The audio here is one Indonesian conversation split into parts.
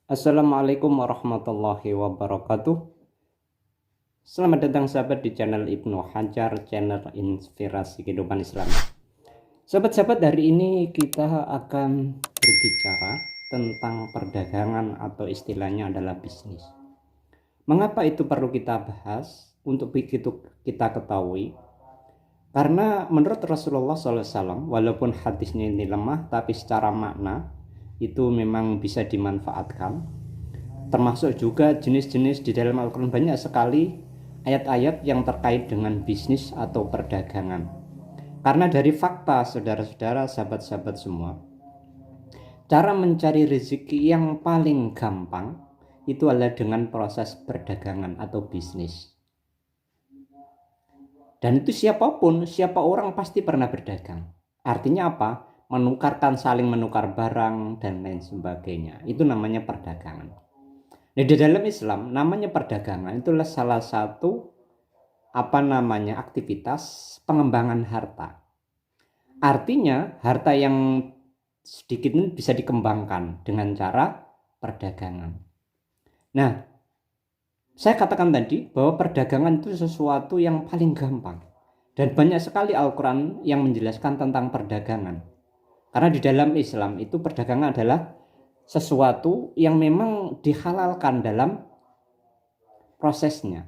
Assalamualaikum warahmatullahi wabarakatuh. Selamat datang sahabat di channel Ibnu Hajar, channel inspirasi kehidupan Islam. Sahabat-sahabat, hari ini kita akan berbicara tentang perdagangan atau istilahnya adalah bisnis. Mengapa itu perlu kita bahas? Untuk begitu kita ketahui, karena menurut Rasulullah SAW, walaupun hadisnya ini lemah, tapi secara makna itu memang bisa dimanfaatkan. Termasuk juga jenis-jenis di dalam Al-Quran, banyak sekali ayat-ayat yang terkait dengan bisnis atau perdagangan. Karena dari fakta, saudara-saudara, sahabat-sahabat semua, cara mencari rezeki yang paling gampang itu adalah dengan proses perdagangan atau bisnis. Dan itu siapapun, siapa orang pasti pernah berdagang. Artinya apa? Saling menukar barang dan lain sebagainya. Itu namanya perdagangan. Nah, di dalam Islam namanya perdagangan itulah salah satu aktivitas pengembangan harta. Artinya harta yang sedikit ini bisa dikembangkan dengan cara perdagangan. Nah, saya katakan tadi bahwa perdagangan itu sesuatu yang paling gampang. Dan banyak sekali Al-Quran yang menjelaskan tentang perdagangan. Karena di dalam Islam itu perdagangan adalah sesuatu yang memang dihalalkan dalam prosesnya,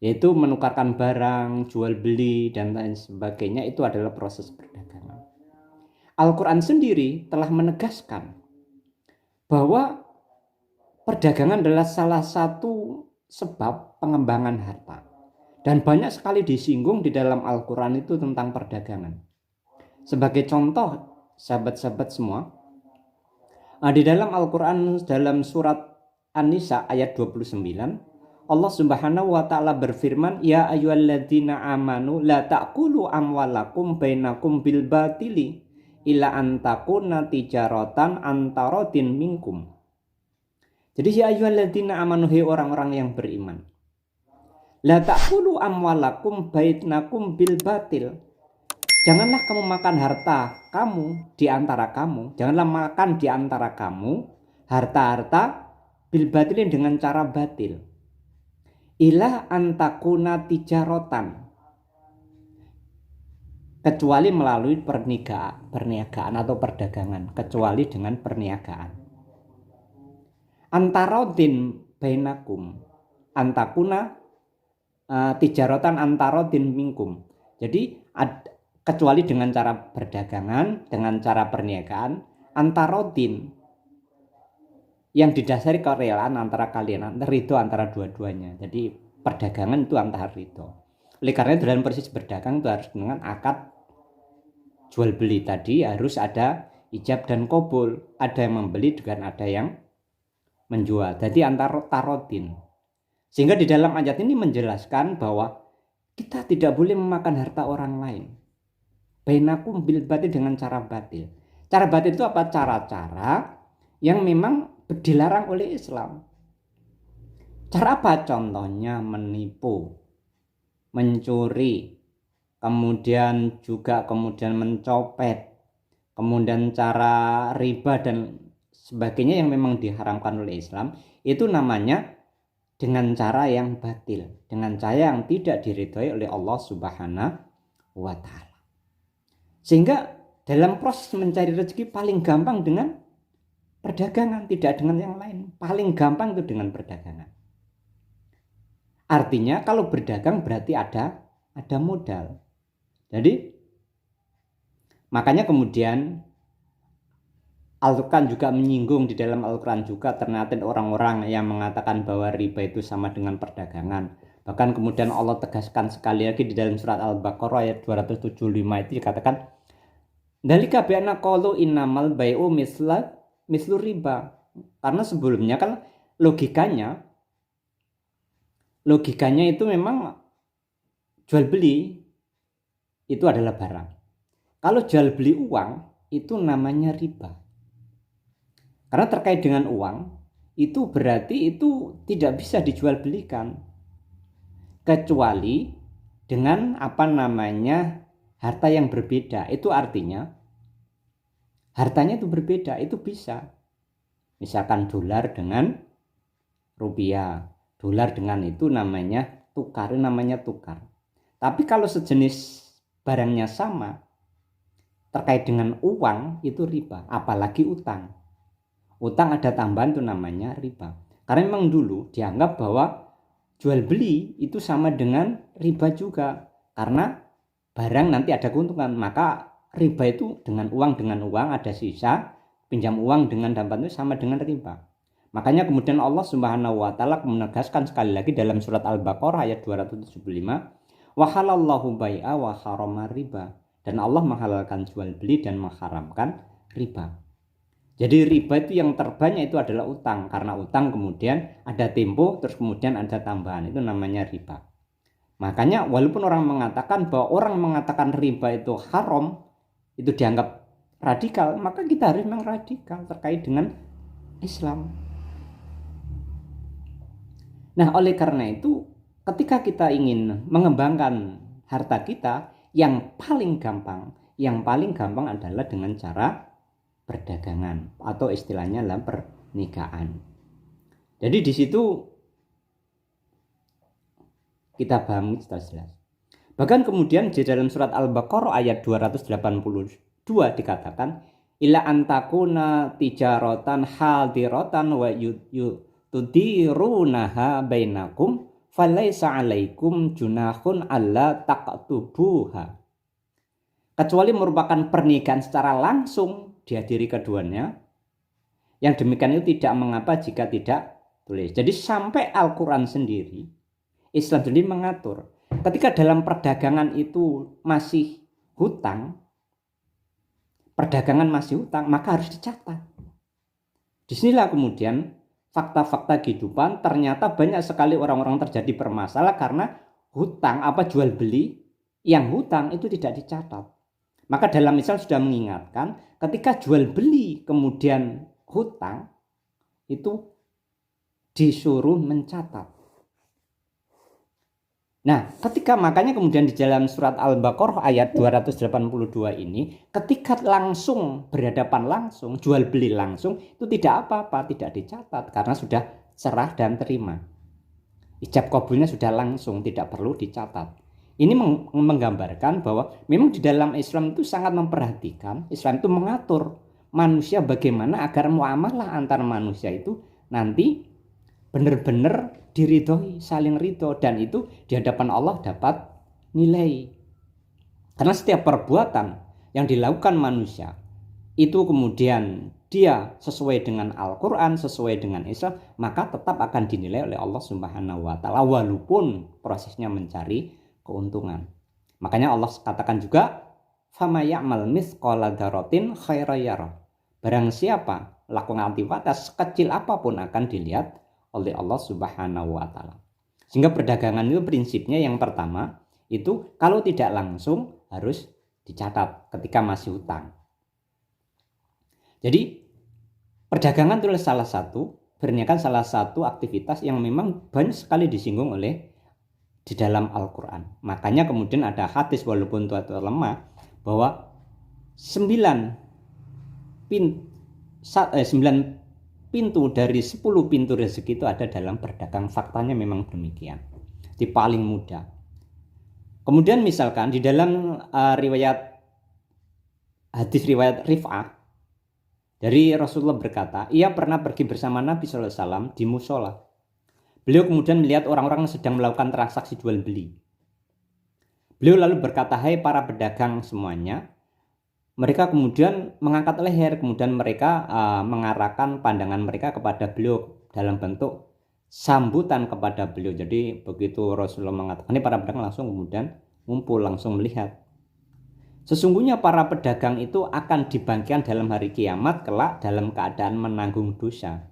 yaitu menukarkan barang, jual beli, dan lain sebagainya. Itu adalah proses perdagangan. Al-Quran sendiri telah menegaskan bahwa perdagangan adalah salah satu sebab pengembangan harta. Dan banyak sekali disinggung di dalam Al-Quran itu tentang perdagangan. Sebagai contoh, sahabat-sahabat semua, di dalam Al-Quran dalam surat An-Nisa ayat 29, Allah Subhanahu wa taala berfirman, "Ya ayyuhalladzina amanu la ta'kulu amwalakum bainakum bil batili illa an takuna tijaratan antaradin minkum." Jadi ya ayyuhalladzina amanu, hai orang-orang yang beriman, la ta'kulu amwalakum bainakum bil batil. Janganlah kamu makan harta kamu di antara kamu. Janganlah makan di antara kamu harta-harta bil batilin, dengan cara batil. Ilah antakuna tijarotan, kecuali melalui perniagaan atau perdagangan, kecuali dengan perniagaan. Antarodin bainakum, antakuna tijarotan antarodin minkum. Jadi kecuali dengan cara perdagangan, dengan cara perniagaan antarodin, yang didasari kerelaan antara kalian, ridho antara dua-duanya. Jadi perdagangan itu antara ridho. Oleh karena dalam proses berdagang itu harus dengan akad jual beli tadi, harus ada ijab dan qabul, ada yang membeli dan ada yang menjual. Jadi antara tarodin. Sehingga di dalam ayat ini menjelaskan bahwa kita tidak boleh memakan harta orang lain. Bainakum bil batil, dengan cara batil. Cara batil itu apa? Cara-cara yang memang dilarang oleh Islam. Cara apa? Contohnya menipu, mencuri, kemudian mencopet, kemudian cara riba dan sebagainya yang memang diharamkan oleh Islam. Itu namanya dengan cara yang batil, dengan cara yang tidak diridhoi oleh Allah Subhanahu wa taala. Sehingga dalam proses mencari rezeki paling gampang dengan perdagangan, tidak dengan yang lain. Paling gampang itu dengan perdagangan. Artinya kalau berdagang berarti ada modal. Jadi makanya kemudian Al-Quran juga menyinggung, di dalam Al-Quran juga ternyata orang-orang yang mengatakan bahwa riba itu sama dengan perdagangan. Bahkan kemudian Allah tegaskan sekali lagi di dalam surat Al-Baqarah ayat 275 itu dikatakan, "Dalika bi'anna qalu innamal bai'u mislu riba." Karena sebelumnya kan logikanya itu memang jual beli itu adalah barang. Kalau jual beli uang itu namanya riba. Karena terkait dengan uang itu berarti itu tidak bisa dijual belikan, kecuali dengan harta yang berbeda. Itu artinya hartanya itu berbeda, itu bisa. Misalkan dolar dengan rupiah. Dolar dengan itu namanya tukar. Tapi kalau sejenis barangnya sama, terkait dengan uang itu riba, apalagi utang. Utang ada tambahan itu namanya riba. Karena memang dulu dianggap bahwa jual beli itu sama dengan riba juga. Karena barang nanti ada keuntungan, maka riba itu dengan uang ada sisa, pinjam uang dengan dapat itu sama dengan riba. Makanya kemudian Allah Subhanahu wa taala menegaskan sekali lagi dalam surat Al-Baqarah ayat 275, wa halallahu bai'a wa harama riba. Dan Allah menghalalkan jual beli dan mengharamkan riba. Jadi riba itu yang terbanyak itu adalah utang. Karena utang kemudian ada tempo, terus kemudian ada tambahan. Itu namanya riba. Makanya walaupun orang mengatakan bahwa orang mengatakan riba itu haram, itu dianggap radikal, maka kita harus memang radikal terkait dengan Islam. Nah, oleh karena itu ketika kita ingin mengembangkan harta kita, yang paling gampang adalah dengan cara perdagangan atau istilahnya dalam pernikahan. Jadi di situ kita pahami secara jelas. Bahkan kemudian di dalam surat Al-Baqarah ayat 282 dikatakan, illa antakuna tijaratan hadiratan wa tudirunaha bainakum falaisa alaikum junahun alla taqtubuha. Kecuali merupakan pernikahan secara langsung dihadiri keduanya, yang demikian itu tidak mengapa jika tidak tulis. Jadi sampai Al-Quran sendiri, Islam sendiri mengatur ketika dalam perdagangan itu masih hutang, maka harus dicatat. Disinilah kemudian fakta-fakta kehidupan, ternyata banyak sekali orang-orang terjadi bermasalah karena hutang jual beli yang hutang itu tidak dicatat. Maka dalam Islam sudah mengingatkan ketika jual beli kemudian hutang itu disuruh mencatat. Nah, makanya kemudian di dalam surat Al-Baqarah ayat 282 ini, ketika langsung berhadapan langsung, jual beli langsung, itu tidak apa-apa, tidak dicatat karena sudah serah dan terima. Ijab kabulnya sudah langsung, tidak perlu dicatat. Ini menggambarkan bahwa memang di dalam Islam itu sangat memperhatikan, Islam itu mengatur manusia bagaimana agar muamalah antar manusia itu nanti benar-benar diridhoi, saling ridho, dan itu di hadapan Allah dapat nilai. Karena setiap perbuatan yang dilakukan manusia itu kemudian dia sesuai dengan Al-Quran, sesuai dengan Islam, maka tetap akan dinilai oleh Allah Subhanahu wa taala walaupun prosesnya mencari keuntungan. Makanya Allah katakan juga, fama ya'mal mithqala dzarratin khairan yarah. Barang siapa lakukan aktivitas sekecil apapun akan dilihat oleh Allah Subhanahu wa taala. Sehingga perdagangan itu prinsipnya yang pertama itu kalau tidak langsung harus dicatat ketika masih hutang. Jadi perdagangan itu salah satu aktivitas yang memang banyak sekali disinggung oleh di dalam Al-Quran. Makanya kemudian ada hadis walaupun itu lemah bahwa 9 pintu dari 10 pintu rezeki itu ada dalam berdagang. Faktanya memang demikian. Di paling mudah. Kemudian misalkan di dalam hadis riwayat Rif'ah dari Rasulullah berkata, ia pernah pergi bersama Nabi SAW di musola. Beliau kemudian melihat orang-orang sedang melakukan transaksi jual beli. Beliau lalu berkata, hai para pedagang semuanya. Mereka kemudian mengangkat leher, kemudian mereka mengarahkan pandangan mereka kepada beliau dalam bentuk sambutan kepada beliau. Jadi begitu Rasulullah mengatakan ini, para pedagang langsung kemudian ngumpul, langsung melihat. Sesungguhnya para pedagang itu akan dibangkitkan dalam hari kiamat kelak dalam keadaan menanggung dosa.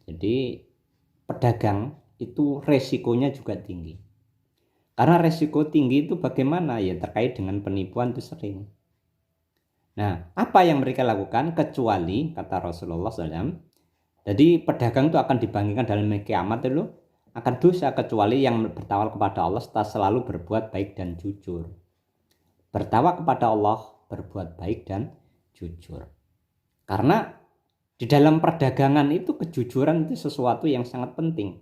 Jadi pedagang itu resikonya juga tinggi. Karena resiko tinggi itu bagaimana? Ya terkait dengan penipuan itu sering. Nah, apa yang mereka lakukan? Kecuali, kata Rasulullah SAW, jadi pedagang itu akan dibangkitkan dalam kiamat itu akan dosa, kecuali yang bertawakal kepada Allah setelah selalu berbuat baik dan jujur. Bertawakal kepada Allah, berbuat baik dan jujur. Karena Di dalam perdagangan itu kejujuran itu sesuatu yang sangat penting.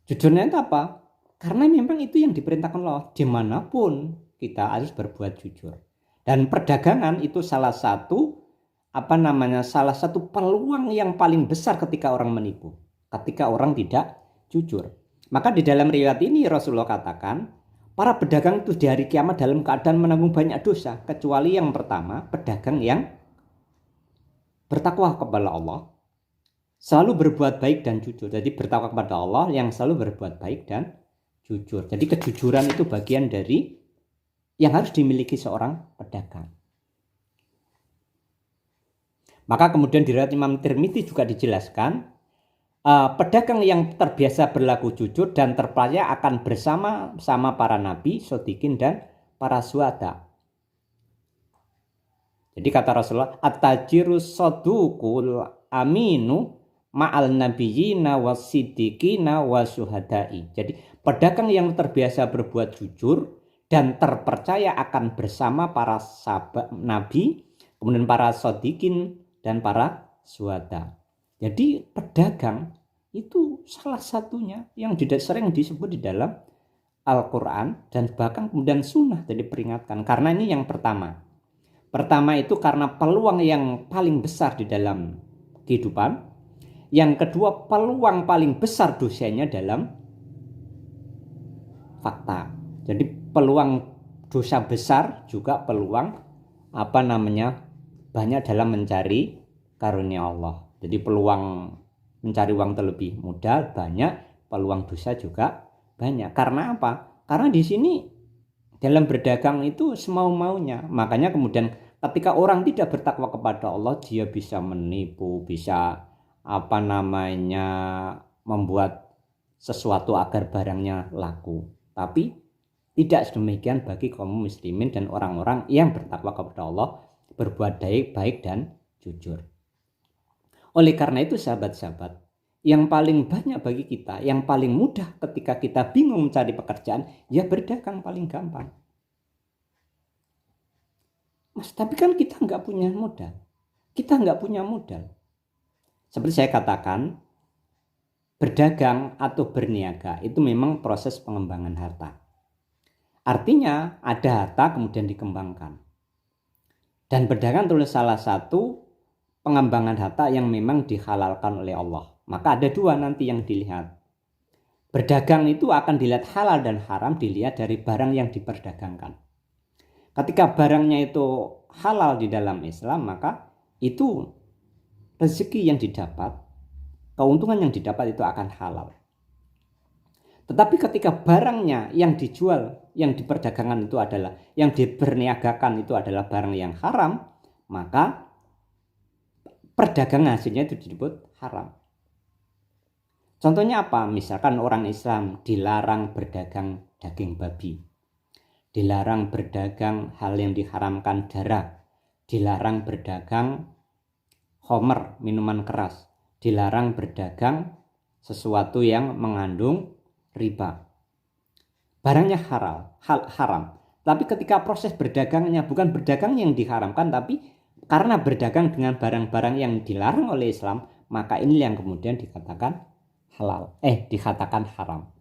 Jujurnya itu apa? Karena memang itu yang diperintahkan Allah. Dimanapun kita harus berbuat jujur. Dan perdagangan itu salah satu salah satu peluang yang paling besar ketika orang menipu. Ketika orang tidak jujur. Maka di dalam riwayat ini Rasulullah katakan, para pedagang itu di hari kiamat dalam keadaan menanggung banyak dosa. Kecuali yang pertama, pedagang yang bertakwa kepada Allah, selalu berbuat baik dan jujur. Jadi bertakwa kepada Allah yang selalu berbuat baik dan jujur. Jadi kejujuran itu bagian dari yang harus dimiliki seorang pedagang. Maka kemudian di riwayat Imam Tirmidzi juga dijelaskan, pedagang yang terbiasa berlaku jujur dan terpercaya akan bersama para nabi, shodiqin dan para syuhada. Jadi kata Rasulullah, at-tajirus saduqul aminu ma'al nabiyyina wasiddiqina wasyuhada'i. Jadi pedagang yang terbiasa berbuat jujur dan terpercaya akan bersama para sahabat nabi, kemudian para shodiqin dan para syuhada. Jadi pedagang itu salah satunya yang sering disebut di dalam Al-Quran dan bahkan kemudian sunnah jadi peringatkan. Karena ini yang pertama. Pertama itu karena peluang yang paling besar di dalam kehidupan. Yang kedua, peluang paling besar dosanya dalam fakta. Jadi peluang dosa besar juga peluang banyak dalam mencari karunia Allah. Jadi peluang mencari uang terlebih mudah banyak, peluang dosa juga banyak. Karena apa? Karena di sini dalam berdagang itu semau-maunya. Makanya kemudian ketika orang tidak bertakwa kepada Allah, dia bisa menipu, bisa membuat sesuatu agar barangnya laku. Tapi tidak sedemikian bagi kaum muslimin dan orang-orang yang bertakwa kepada Allah, berbuat baik dan jujur. Oleh karena itu sahabat-sahabat, yang paling banyak bagi kita, yang paling mudah ketika kita bingung mencari pekerjaan, ya berdagang paling gampang. Mas, tapi kan kita nggak punya modal. Seperti saya katakan, berdagang atau berniaga itu memang proses pengembangan harta. Artinya ada harta kemudian dikembangkan. Dan berdagang adalah salah satu pengembangan harta yang memang dihalalkan oleh Allah. Maka ada dua nanti yang dilihat. Berdagang itu akan dilihat halal dan haram dilihat dari barang yang diperdagangkan. Ketika barangnya itu halal di dalam Islam, maka itu rezeki yang didapat, keuntungan yang didapat itu akan halal. Tetapi ketika barangnya yang dijual, yang diperdagangkan itu adalah, yang diperniagakan itu adalah barang yang haram, maka perdagangan hasilnya itu disebut haram. Contohnya apa? Misalkan orang Islam dilarang berdagang daging babi, dilarang berdagang hal yang diharamkan darah, dilarang berdagang khamr, minuman keras, dilarang berdagang sesuatu yang mengandung riba. Barangnya haram. Tapi ketika proses berdagangnya bukan berdagang yang diharamkan, tapi karena berdagang dengan barang-barang yang dilarang oleh Islam, maka ini yang kemudian dikatakan dikatakan haram.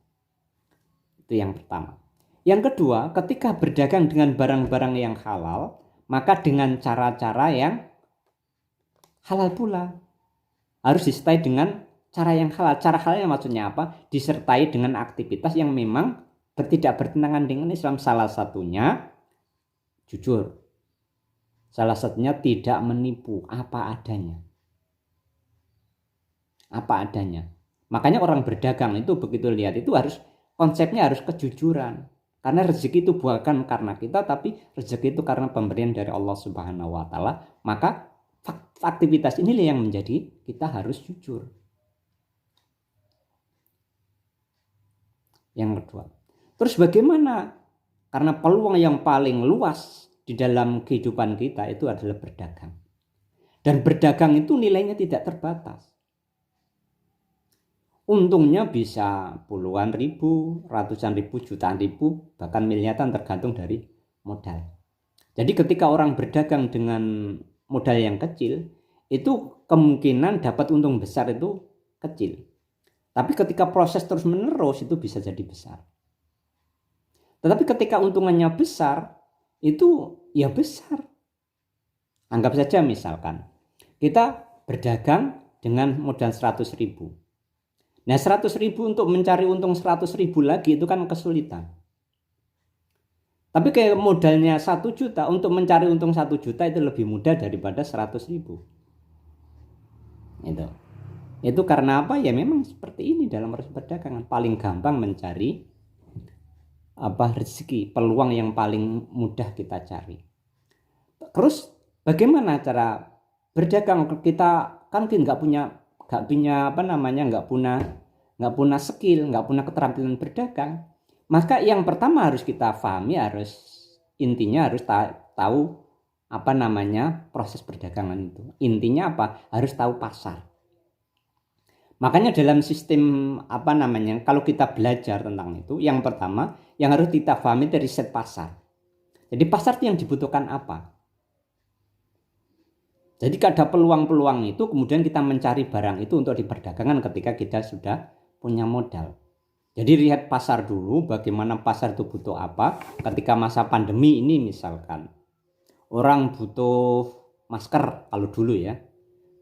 Itu yang pertama. Yang kedua, ketika berdagang dengan barang-barang yang halal, maka dengan cara-cara yang halal pula. Harus disertai dengan cara yang halal. Cara halalnya maksudnya apa? Disertai dengan aktivitas yang memang tidak bertentangan dengan Islam. Salah satunya jujur. Salah satunya tidak menipu, apa adanya. Makanya orang berdagang itu begitu lihat itu konsepnya harus kejujuran. Karena rezeki itu bukan karena kita, tapi rezeki itu karena pemberian dari Allah Subhanahu wa taala. Maka aktivitas inilah yang menjadi kita harus jujur. Yang kedua. Terus bagaimana? Karena peluang yang paling luas di dalam kehidupan kita itu adalah berdagang. Dan berdagang itu nilainya tidak terbatas. Untungnya bisa puluhan ribu, ratusan ribu, jutaan ribu, bahkan miliaran tergantung dari modal. Jadi ketika orang berdagang dengan modal yang kecil, itu kemungkinan dapat untung besar itu kecil. Tapi ketika proses terus menerus itu bisa jadi besar. Tetapi ketika untungannya besar, itu ya besar. Anggap saja misalkan kita berdagang dengan modal 100.000. Nah 100.000 untuk mencari untung 100.000 lagi itu kan kesulitan. Tapi kayak modalnya 1 juta, untuk mencari untung 1 juta itu lebih mudah daripada 100.000. Itu karena apa? Ya memang seperti ini dalam proses perdagangan. Paling gampang mencari rezeki, peluang yang paling mudah kita cari. Terus bagaimana cara berdagang? Kita kan nggak punya skill, nggak punya keterampilan berdagang. Maka yang pertama harus kita pahami, intinya harus tahu proses perdagangan itu. Intinya apa? Harus tahu pasar. Makanya dalam sistem kalau kita belajar tentang itu, yang pertama yang harus kita pahami itu riset pasar. Jadi pasar itu yang dibutuhkan apa? Jadi ada peluang-peluang itu, kemudian kita mencari barang itu untuk diperdagangkan ketika kita sudah punya modal. Jadi lihat pasar dulu, bagaimana pasar itu butuh apa. Ketika masa pandemi ini misalkan, orang butuh masker, kalau dulu ya,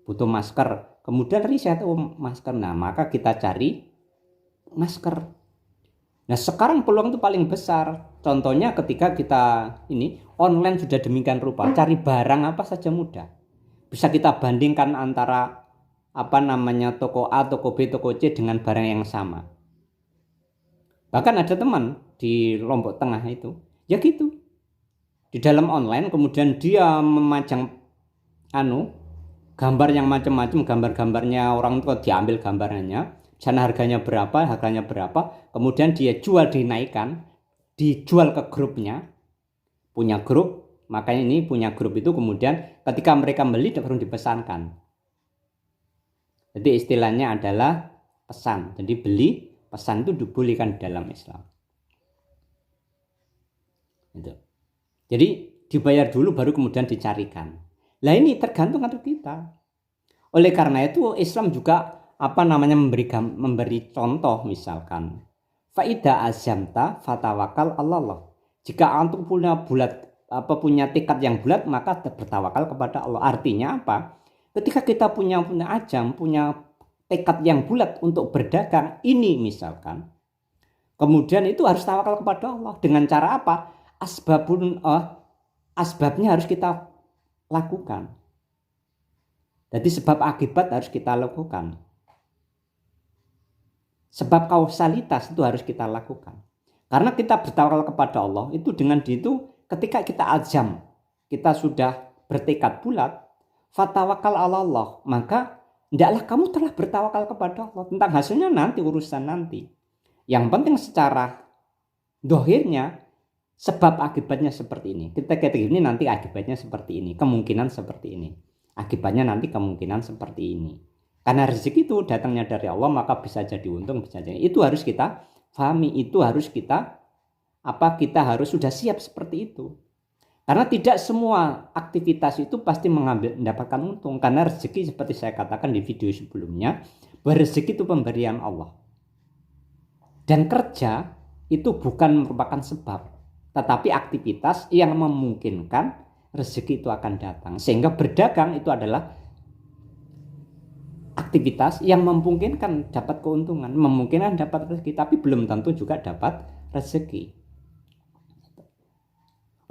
butuh masker. Kemudian riset masker, nah maka kita cari masker. Nah sekarang peluang itu paling besar. Contohnya ketika kita online sudah demikian rupa, cari barang apa saja mudah. Bisa kita bandingkan antara toko A, toko B, toko C dengan barang yang sama. Bahkan ada teman di Lombok Tengah itu, ya gitu. Di dalam online kemudian dia memajang gambar yang macam-macam, gambarnya orang tua diambil gambarnya, sana harganya berapa, kemudian dia dinaikkan, dijual ke grupnya, punya grup, makanya ini punya grup itu kemudian ketika mereka beli baru dipesankan. Jadi istilahnya adalah pesan, jadi beli, pesan itu dibolehkan dalam Islam. Itu. Jadi dibayar dulu baru kemudian dicarikan. Lah ini tergantung dari kita. Oleh karena itu Islam juga memberi contoh, misalkan faida azamta fatawakal Allah. Jika antum punya tekad yang bulat, maka bertawakal kepada Allah. Artinya apa? Ketika kita punya tekad yang bulat untuk berdagang ini misalkan, kemudian itu harus tawakal kepada Allah. Dengan cara apa? Asbabnya harus kita lakukan. Jadi sebab akibat harus kita lakukan. Sebab kausalitas itu harus kita lakukan. Karena kita bertawakal kepada Allah itu dengan itu ketika kita azam, kita sudah bertekad bulat, fatawakal Allah, maka hendaklah kamu telah bertawakal kepada Allah. Tentang hasilnya nanti, urusan nanti. Yang penting secara dohirnya sebab akibatnya seperti ini. Kita ini nanti akibatnya seperti ini, kemungkinan seperti ini. Akibatnya nanti kemungkinan seperti ini. Karena rezeki itu datangnya dari Allah, maka bisa jadi untung, bisa jadi. Itu harus kita pahami, itu harus kita harus sudah siap seperti itu. Karena tidak semua aktivitas itu pasti mendapatkan untung. Karena rezeki seperti saya katakan di video sebelumnya, bahwa rezeki itu pemberian Allah. Dan kerja itu bukan merupakan sebab, tetapi aktivitas yang memungkinkan rezeki itu akan datang. Sehingga berdagang itu adalah aktivitas yang memungkinkan dapat keuntungan, memungkinkan dapat rezeki, tapi belum tentu juga dapat rezeki.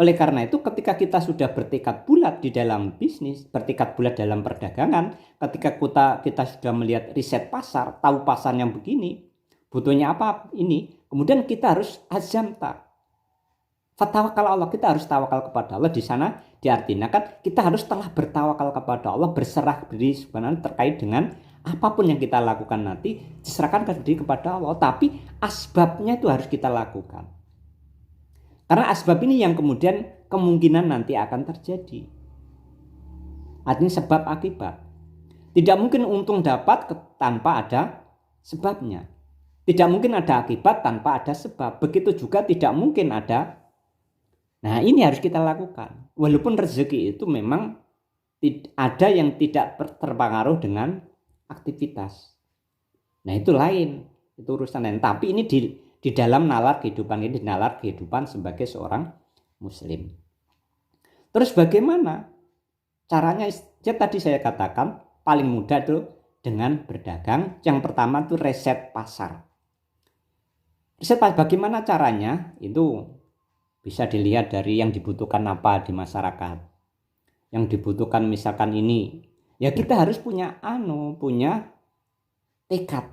Oleh karena itu ketika kita sudah bertekad bulat di dalam bisnis, bertekad bulat dalam perdagangan, ketika kita sudah melihat riset pasar, tahu pasarnya begini, butuhnya apa ini, kemudian kita harus azamta. Fatawakal Allah, kita harus tawakal kepada Allah. Di sana diartikan kita harus telah bertawakal kepada Allah, berserah diri sebenarnya terkait dengan apapun yang kita lakukan nanti, diserahkan diri kepada Allah. Tapi asbabnya itu harus kita lakukan. Karena asbab ini yang kemudian kemungkinan nanti akan terjadi. Artinya sebab akibat. Tidak mungkin untung dapat tanpa ada sebabnya. Tidak mungkin ada akibat tanpa ada sebab. Begitu juga tidak mungkin ada. Nah ini harus kita lakukan. Walaupun rezeki itu memang ada yang tidak terpengaruh dengan aktivitas. Nah itu lain, itu urusan lain. Tapi ini di dalam nalar kehidupan ini, nalar kehidupan sebagai seorang muslim. Terus bagaimana caranya? Ya tadi saya katakan paling mudah itu dengan berdagang. Yang pertama itu riset pasar. Riset bagaimana caranya? Itu bisa dilihat dari yang dibutuhkan apa di masyarakat. Yang dibutuhkan misalkan ini, ya kita harus punya tekad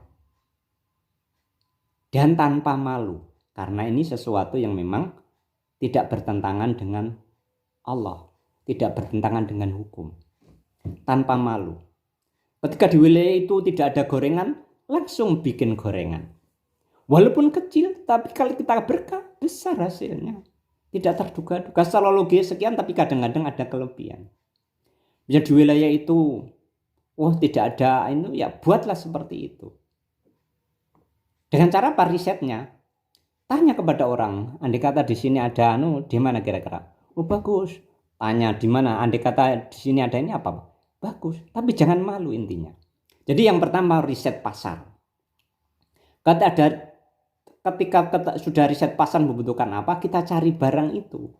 dan tanpa malu, karena ini sesuatu yang memang tidak bertentangan dengan Allah, tidak bertentangan dengan hukum. Tanpa malu. Ketika di wilayah itu tidak ada gorengan, langsung bikin gorengan. Walaupun kecil, tapi kalau kita berkah, besar hasilnya. Tidak terduga-duga. Selalu sekian, tapi kadang-kadang ada kelebihan. Ya di wilayah itu, tidak ada ini, ya buatlah seperti itu. Dengan cara apa risetnya? Tanya kepada orang, andai kata di sini ada di mana kira-kira? Oh bagus. Tanya di mana? Andai kata di sini ada ini apa? Bagus. Tapi jangan malu intinya. Jadi yang pertama riset pasar. Ketika sudah riset pasar membutuhkan apa, kita cari barang itu.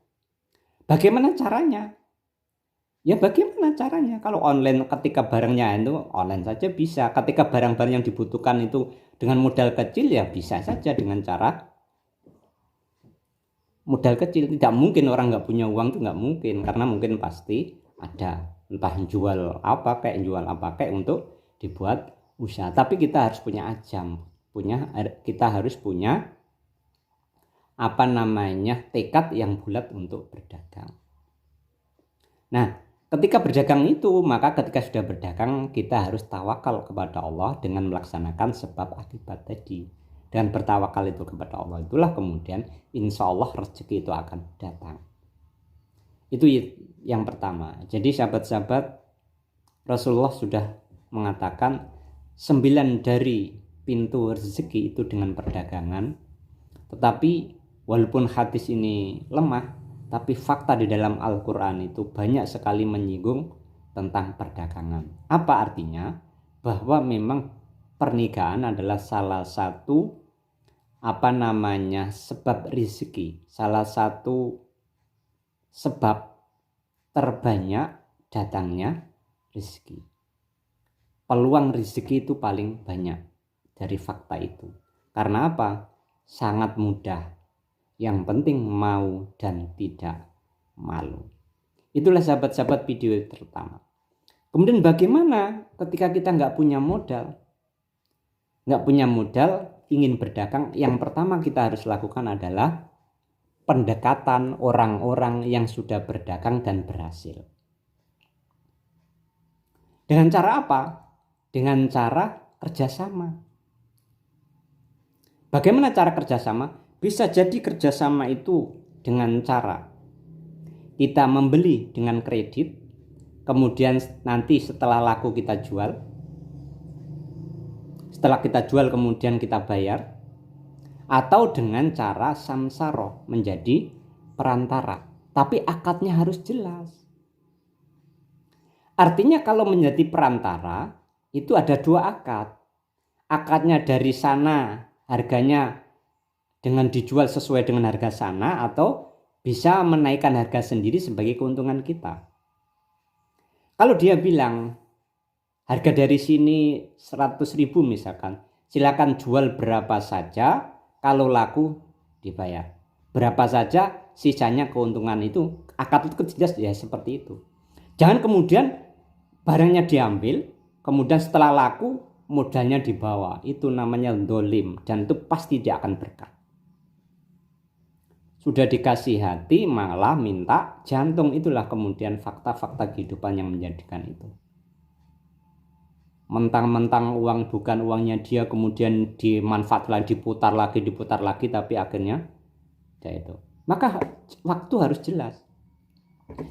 Bagaimana caranya? Ya bagaimana caranya? Kalau online, ketika barangnya itu online saja bisa. Ketika barang-barang yang dibutuhkan itu dengan modal kecil, ya bisa saja dengan cara modal kecil. Tidak mungkin orang nggak punya uang, itu nggak mungkin. Karena mungkin pasti ada, entah jual apa kayak untuk dibuat usaha. Tapi kita harus punya ajam, kita harus punya tekad yang bulat untuk berdagang. Nah, ketika berdagang itu, maka ketika sudah berdagang, kita harus tawakal kepada Allah dengan melaksanakan sebab akibat tadi. Dengan bertawakal itu kepada Allah, itulah kemudian insya Allah rezeki itu akan datang. Itu yang pertama. Jadi sahabat-sahabat, Rasulullah sudah mengatakan 9 dari pintu rezeki itu dengan perdagangan. Tetapi walaupun hadis ini lemah, tapi fakta di dalam Al-Quran itu banyak sekali menyinggung tentang perdagangan. Apa artinya? Bahwa memang pernikahan adalah salah satu sebab rezeki, salah satu sebab terbanyak datangnya rezeki. Peluang rezeki itu paling banyak dari fakta itu. Karena apa? Sangat mudah. Yang penting mau dan tidak malu. Itulah sahabat-sahabat video pertama. Kemudian bagaimana ketika kita nggak punya modal? Nggak punya modal, ingin berdagang, yang pertama kita harus lakukan adalah pendekatan orang-orang yang sudah berdagang dan berhasil. Dengan cara apa? Dengan cara kerjasama. Bagaimana cara kerjasama? Bisa jadi kerjasama itu dengan cara kita membeli dengan kredit, kemudian nanti setelah laku kita jual. Setelah kita jual kemudian kita bayar. Atau dengan cara samsaro, menjadi perantara. Tapi akadnya harus jelas. Artinya kalau menjadi perantara, itu ada 2 akad. Akadnya dari sana, harganya dengan dijual sesuai dengan harga sana, atau bisa menaikkan harga sendiri sebagai keuntungan kita. Kalau dia bilang harga dari sini 100.000 misalkan, silakan jual berapa saja, kalau laku dibayar. Berapa saja sisanya keuntungan itu, akad itu jelas ya seperti itu. Jangan kemudian barangnya diambil, kemudian setelah laku modalnya dibawa. Itu namanya dolim, dan itu pasti dia akan berkah. Sudah dikasih hati malah minta jantung. Itulah kemudian fakta-fakta kehidupan yang menjadikan itu. Mentang-mentang uang bukan uangnya dia, kemudian dimanfaatkan, diputar lagi, tapi akhirnya ya itu. Maka waktu harus jelas.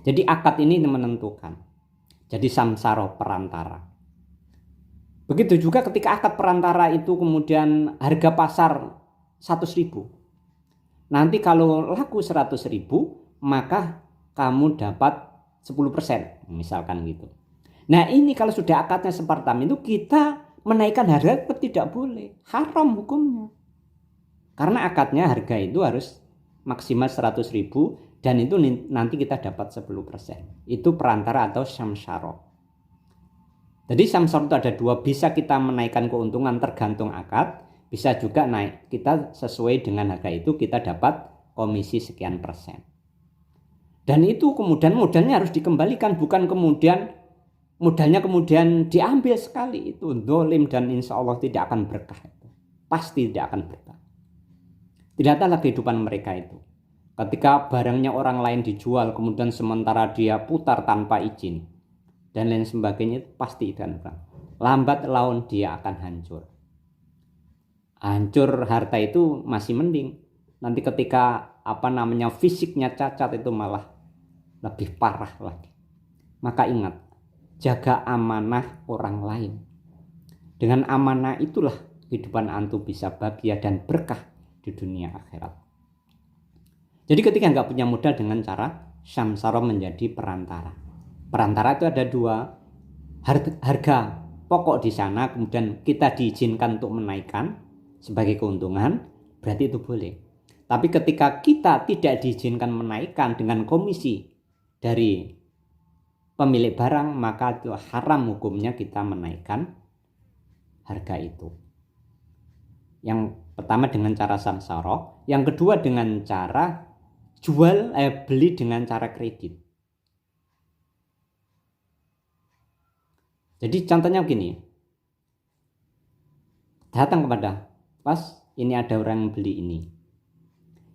Jadi akad ini menentukan. Jadi samsaro, perantara. Begitu juga ketika akad perantara itu kemudian harga pasar 100.000. Nanti kalau laku 100.000, maka kamu dapat 10% misalkan gitu. Nah ini kalau sudah akadnya seperti itu, kita menaikkan harga tidak boleh, haram hukumnya. Karena akadnya harga itu harus maksimal 100.000 dan itu nanti kita dapat 10%. Itu perantara atau samsara. Jadi samsara itu ada dua, bisa kita menaikkan keuntungan tergantung akad, bisa juga naik kita sesuai dengan harga itu kita dapat komisi sekian persen. Dan itu kemudian modalnya harus dikembalikan, bukan kemudian modalnya kemudian diambil sekali. Itu dolim dan insya Allah tidak akan berkah. Pasti tidak akan berkah. Tidak ada kehidupan mereka itu. Ketika barangnya orang lain dijual kemudian sementara dia putar tanpa izin dan lain sebagainya, itu pasti akan berkah. Lambat laun dia akan hancur. Hancur harta itu masih mending. Nanti ketika fisiknya cacat itu malah lebih parah lagi. Maka ingat, jaga amanah orang lain. Dengan amanah itulah kehidupan antum bisa bahagia dan berkah di dunia akhirat. Jadi ketika nggak punya modal, dengan cara samsara menjadi perantara. Perantara itu ada dua, harga pokok di sana kemudian kita diizinkan untuk menaikkan sebagai keuntungan, berarti itu boleh. Tapi ketika kita tidak diizinkan menaikkan dengan komisi dari pemilik barang, maka itu haram hukumnya kita menaikkan harga itu. Yang pertama dengan cara samsara, yang kedua dengan cara beli dengan cara kredit. Jadi contohnya begini, datang kepada pas ini ada orang yang beli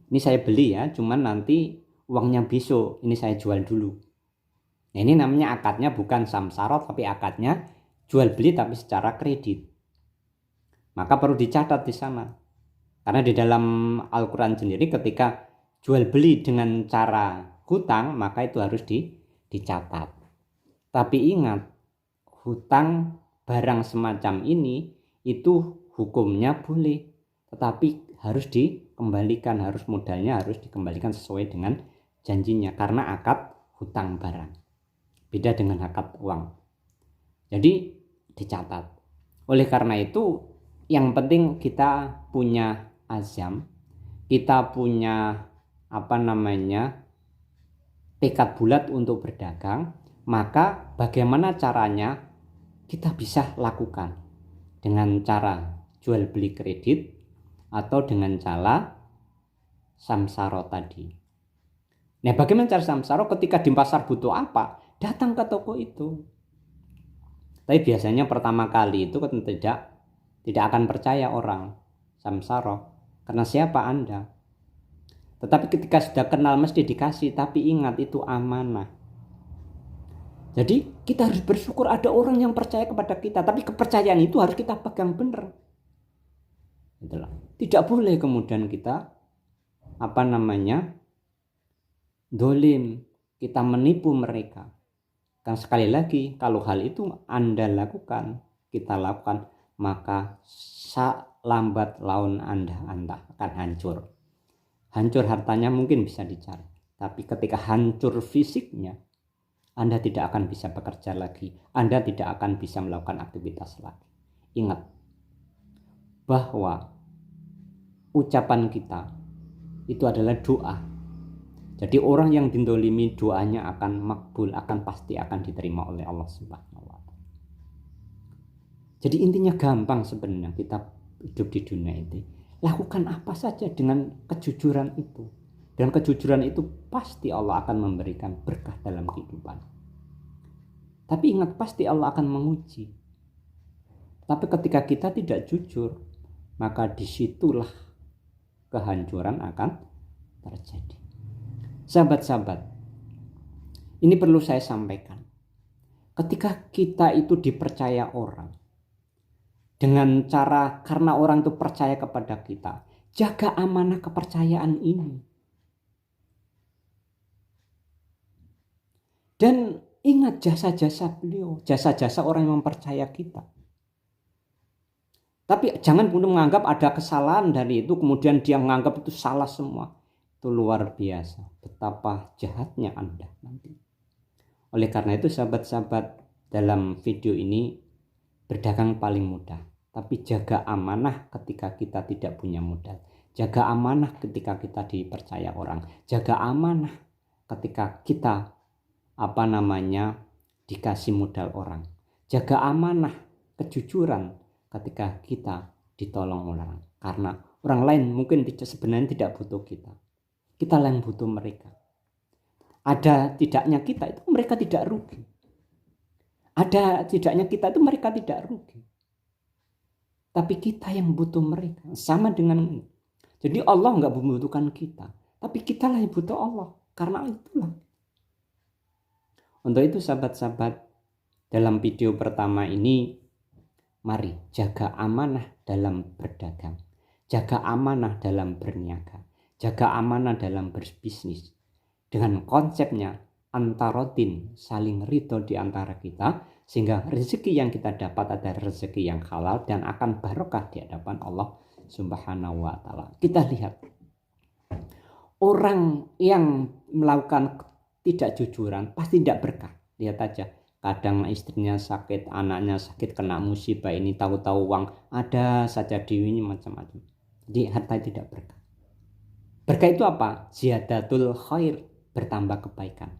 ini saya beli ya, cuman nanti uangnya besok ini saya jual dulu. Nah, ini namanya akadnya bukan samsara tapi akadnya jual beli tapi secara kredit. Maka perlu dicatat di sana, karena di dalam Al-Quran sendiri ketika jual beli dengan cara hutang maka itu harus dicatat. Tapi ingat, hutang barang semacam ini itu hukumnya boleh, tetapi harus dikembalikan, harus modalnya harus dikembalikan sesuai dengan janjinya, karena akad hutang barang beda dengan akad uang. Jadi dicatat. Oleh karena itu yang penting kita punya azam, kita punya tekad bulat untuk berdagang. Maka bagaimana caranya kita bisa lakukan dengan cara jual beli kredit atau dengan cara samsara tadi. Nah, bagaimana cara samsara? Ketika di pasar butuh apa, datang ke toko itu. Tapi biasanya pertama kali itu tidak akan percaya orang samsara, karena siapa Anda. Tetapi ketika sudah kenal mesti dikasih, tapi ingat itu amanah. Jadi kita harus bersyukur ada orang yang percaya kepada kita, tapi kepercayaan itu harus kita pegang benar. Itulah. Tidak boleh kemudian kita dolim, kita menipu mereka. Kan sekali lagi, kalau hal itu Anda lakukan, kita lakukan, maka lambat laun Anda akan hancur. Hancur hartanya mungkin bisa dicari, tapi ketika hancur fisiknya, Anda tidak akan bisa bekerja lagi, Anda tidak akan bisa melakukan aktivitas lagi. Ingat bahwa ucapan kita itu adalah doa. Jadi orang yang didolimi doanya akan makbul, pasti akan diterima oleh Allah Subhanahu wa Ta'ala. Jadi intinya gampang sebenarnya kita hidup di dunia ini. Lakukan apa saja dengan kejujuran itu. Dan kejujuran itu pasti Allah akan memberikan berkah dalam kehidupan. Tapi ingat, pasti Allah akan menguji. Tapi ketika kita tidak jujur, maka disitulah kehancuran akan terjadi. Sahabat-sahabat, ini perlu saya sampaikan. Ketika kita itu dipercaya orang, dengan cara karena orang itu percaya kepada kita, jaga amanah kepercayaan ini. Dan ingat jasa-jasa beliau, jasa-jasa orang yang mempercaya kita. Tapi jangan kemudian menganggap ada kesalahan dari itu, kemudian dia menganggap itu salah semua. Itu luar biasa, betapa jahatnya Anda nanti. Oleh karena itu sahabat-sahabat, dalam video ini berdagang paling mudah, tapi jaga amanah ketika kita tidak punya modal. Jaga amanah ketika kita dipercaya orang. Jaga amanah ketika kita dikasih modal orang. Jaga amanah, kejujuran ketika kita ditolong orang. Karena orang lain mungkin sebenarnya tidak butuh kita. Kita yang butuh mereka. Ada tidaknya kita itu mereka tidak rugi. Ada tidaknya kita itu mereka tidak rugi. Tapi kita yang butuh mereka. Sama dengan ini. Jadi Allah nggak membutuhkan kita. Tapi kita lah yang butuh Allah. Karena itulah. Untuk itu sahabat-sahabat, dalam video pertama ini, mari jaga amanah dalam berdagang. Jaga amanah dalam berniaga. Jaga amanah dalam berbisnis. Dengan konsepnya antarotin, saling ridho di antara kita, sehingga rezeki yang kita dapat adalah rezeki yang halal dan akan barokah di hadapan Allah Subhanahu wa Ta'ala. Kita lihat orang yang melakukan tidak jujuran pasti tidak berkah. Lihat aja, kadang istrinya sakit, anaknya sakit, kena musibah, ini tahu-tahu uang ada saja di ini macam-macam. Jadi harta tidak berkah. Berkah itu apa? Ziyadatul khair, bertambah kebaikan.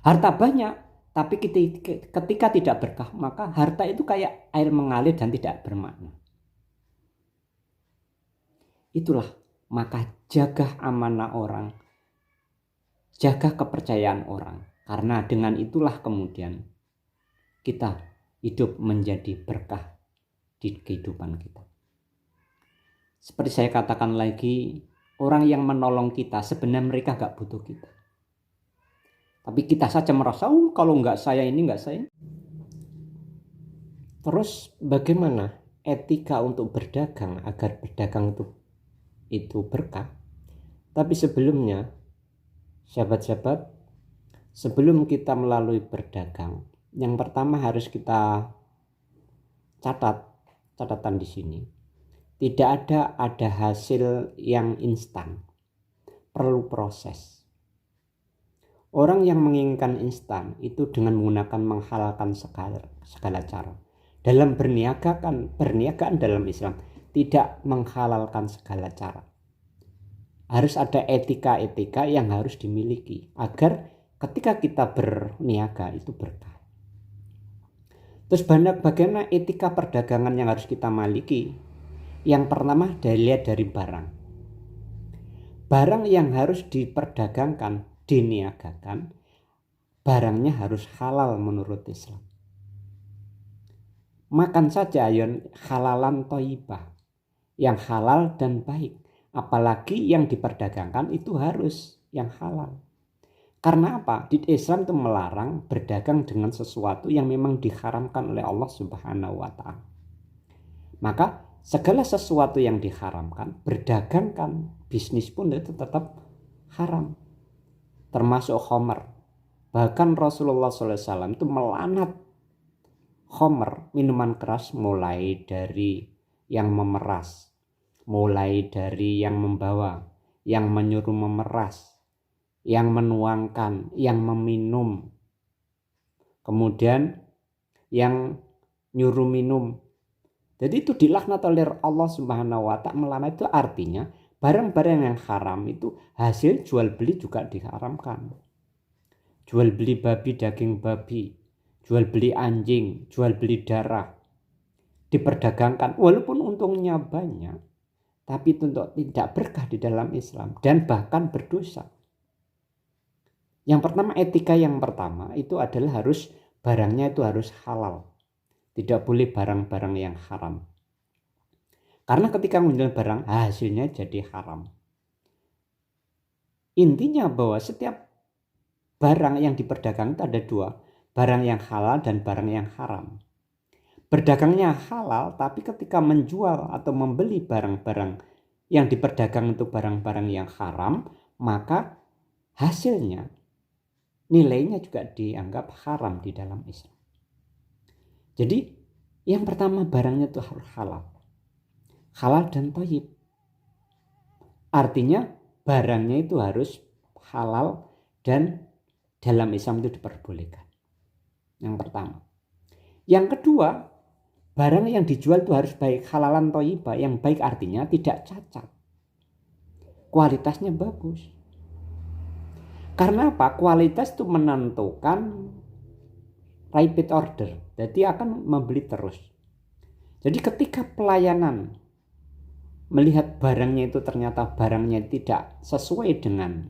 Harta banyak, tapi ketika tidak berkah, maka harta itu kayak air mengalir dan tidak bermakna. Itulah, maka jaga amanah orang, jaga kepercayaan orang. Karena dengan itulah kemudian kita hidup menjadi berkah di kehidupan kita. Seperti saya katakan lagi, orang yang menolong kita sebenarnya mereka gak butuh kita. Tapi kita saja merasa, kalau nggak saya ini, nggak saya. Terus bagaimana etika untuk berdagang agar berdagang itu berkah? Tapi sebelumnya, sahabat-sahabat, sebelum kita melalui berdagang, yang pertama harus kita catatan di sini. Tidak ada hasil yang instan. Perlu proses. Orang yang menginginkan instan itu dengan menggunakan menghalalkan segala cara. Dalam perniagaan dalam Islam tidak menghalalkan segala cara. Harus ada etika-etika yang harus dimiliki agar ketika kita berniaga itu berkah. Terus bagaimana etika perdagangan yang harus kita miliki? Yang pertama dilihat dari barang. Barang yang harus diperdagangkan, diniagakan, barangnya harus halal menurut Islam. Makan saja halalan thayyibah, yang halal dan baik. Apalagi yang diperdagangkan itu harus yang halal. Karena apa? Di Islam itu melarang berdagang dengan sesuatu yang memang diharamkan oleh Allah Subhanahu wa Ta'ala. Maka segala sesuatu yang diharamkan, berdagangkan, bisnis pun itu tetap haram. Termasuk khamr. Bahkan Rasulullah SAW itu melanat khamr, minuman keras, mulai dari yang memeras, mulai dari yang membawa, yang menyuruh memeras, yang menuangkan, yang meminum, kemudian yang nyuruh minum. Jadi itu dilaknat oleh Allah Subhanahu wa Ta'ala. Melaknat itu artinya barang-barang yang haram itu hasil jual beli juga diharamkan. Jual beli babi, daging babi, jual beli anjing, jual beli darah diperdagangkan, walaupun untungnya banyak, tapi itu tidak berkah di dalam Islam dan bahkan berdosa. Yang pertama, etika yang pertama itu adalah barangnya itu harus halal. Tidak boleh barang-barang yang haram. Karena ketika menjual barang, hasilnya jadi haram. Intinya bahwa setiap barang yang diperdagangkan itu ada dua. Barang yang halal dan barang yang haram. Berdagangnya halal, tapi ketika menjual atau membeli barang-barang yang diperdagang itu barang-barang yang haram, maka hasilnya, nilainya juga dianggap haram di dalam Islam. Jadi yang pertama barangnya itu harus halal. Halal dan thayyib. Artinya barangnya itu harus halal dan dalam Islam itu diperbolehkan. Yang pertama. Yang kedua, barang yang dijual itu harus baik, halalan thayyibah. Yang baik artinya tidak cacat, kualitasnya bagus. Karena apa? Kualitas itu menentukan repeat order, jadi akan membeli terus. Jadi ketika pelayanan melihat barangnya itu ternyata barangnya tidak sesuai dengan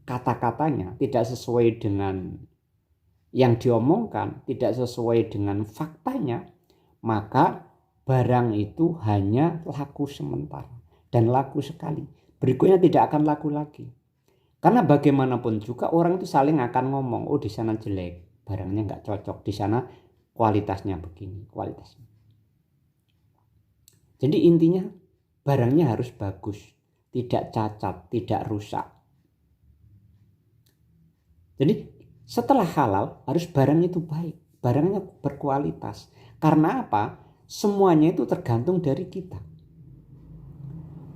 kata-katanya, tidak sesuai dengan yang diomongkan, tidak sesuai dengan faktanya, maka barang itu hanya laku sementara dan laku sekali. Berikutnya tidak akan laku lagi. Karena bagaimanapun juga orang itu saling akan ngomong, oh di sana jelek, barangnya nggak cocok, di sana kualitasnya begini, kualitasnya. Jadi intinya barangnya harus bagus, tidak cacat, tidak rusak. Jadi setelah halal harus barang itu baik, barangnya berkualitas. Karena apa? Semuanya itu tergantung dari kita.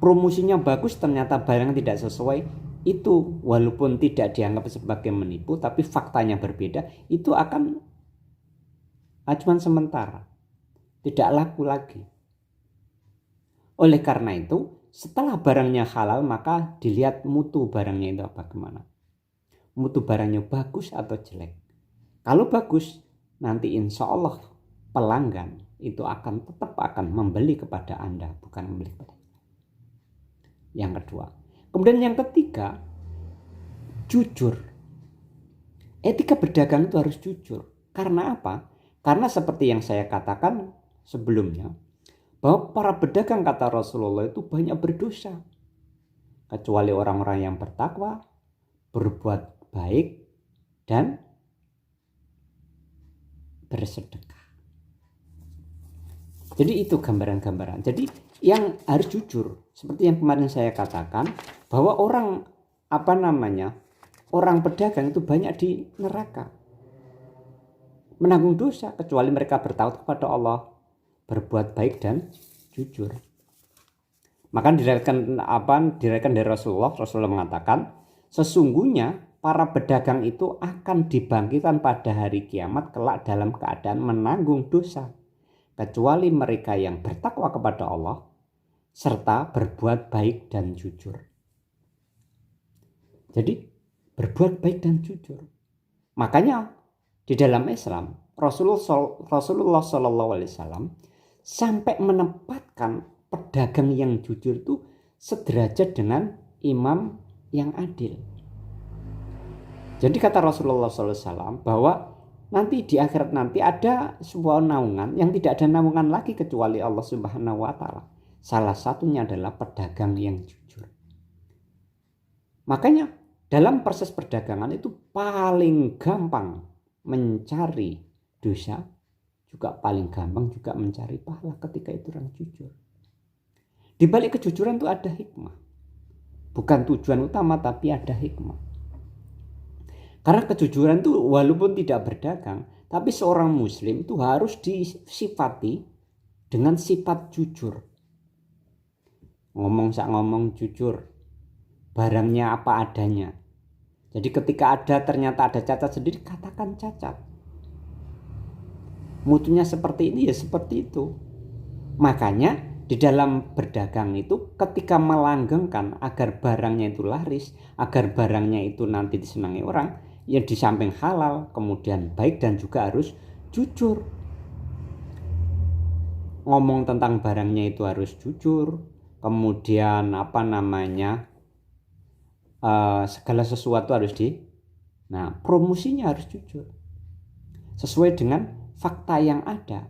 Promosinya bagus ternyata barang tidak sesuai, itu walaupun tidak dianggap sebagai menipu, tapi faktanya berbeda, itu akan cuma sementara, tidak laku lagi. Oleh karena itu, setelah barangnya halal maka dilihat mutu barangnya itu bagaimana. Mutu barangnya bagus atau jelek. Kalau bagus, nanti insya Allah pelanggan itu akan tetap akan membeli kepada Anda, bukan membeli kepada Anda. Yang kedua. Kemudian yang ketiga, jujur. Etika berdagang itu harus jujur. Karena apa? Karena seperti yang saya katakan sebelumnya, bahwa para pedagang kata Rasulullah itu banyak berdosa. Kecuali orang-orang yang bertakwa, berbuat baik, dan bersedekah. Jadi itu gambaran-gambaran. Jadi yang harus jujur, seperti yang kemarin saya katakan, bahwa orang orang pedagang itu banyak di neraka, menanggung dosa, kecuali mereka bertaubat kepada Allah, berbuat baik dan jujur. Maka diriwayatkan dari Rasulullah mengatakan, sesungguhnya para pedagang itu akan dibangkitkan pada hari kiamat kelak dalam keadaan menanggung dosa, kecuali mereka yang bertakwa kepada Allah serta berbuat baik dan jujur. Jadi berbuat baik dan jujur. Makanya di dalam Islam Rasulullah SAW sampai menempatkan pedagang yang jujur itu sederajat dengan imam yang adil. Jadi kata Rasulullah SAW bahwa nanti di akhirat nanti ada sebuah naungan yang tidak ada naungan lagi kecuali Allah Subhanahu wa Ta'ala. Salah satunya adalah pedagang yang jujur. Makanya dalam proses perdagangan itu paling gampang mencari dosa, juga paling gampang juga mencari pahala ketika itu orang jujur. Di balik kejujuran itu ada hikmah. Bukan tujuan utama tapi ada hikmah. Karena kejujuran itu walaupun tidak berdagang, tapi seorang muslim itu harus disifati dengan sifat jujur. Ngomong jujur, barangnya apa adanya. Jadi ketika ternyata ada cacat sendiri, katakan cacat. Mutunya seperti ini ya seperti itu. Makanya di dalam berdagang itu ketika melanggengkan agar barangnya itu laris, agar barangnya itu nanti disenangi orang, ya di samping halal, kemudian baik dan juga harus jujur. Ngomong tentang barangnya itu harus jujur, kemudian segala sesuatu harus promosinya harus jujur, sesuai dengan fakta yang ada.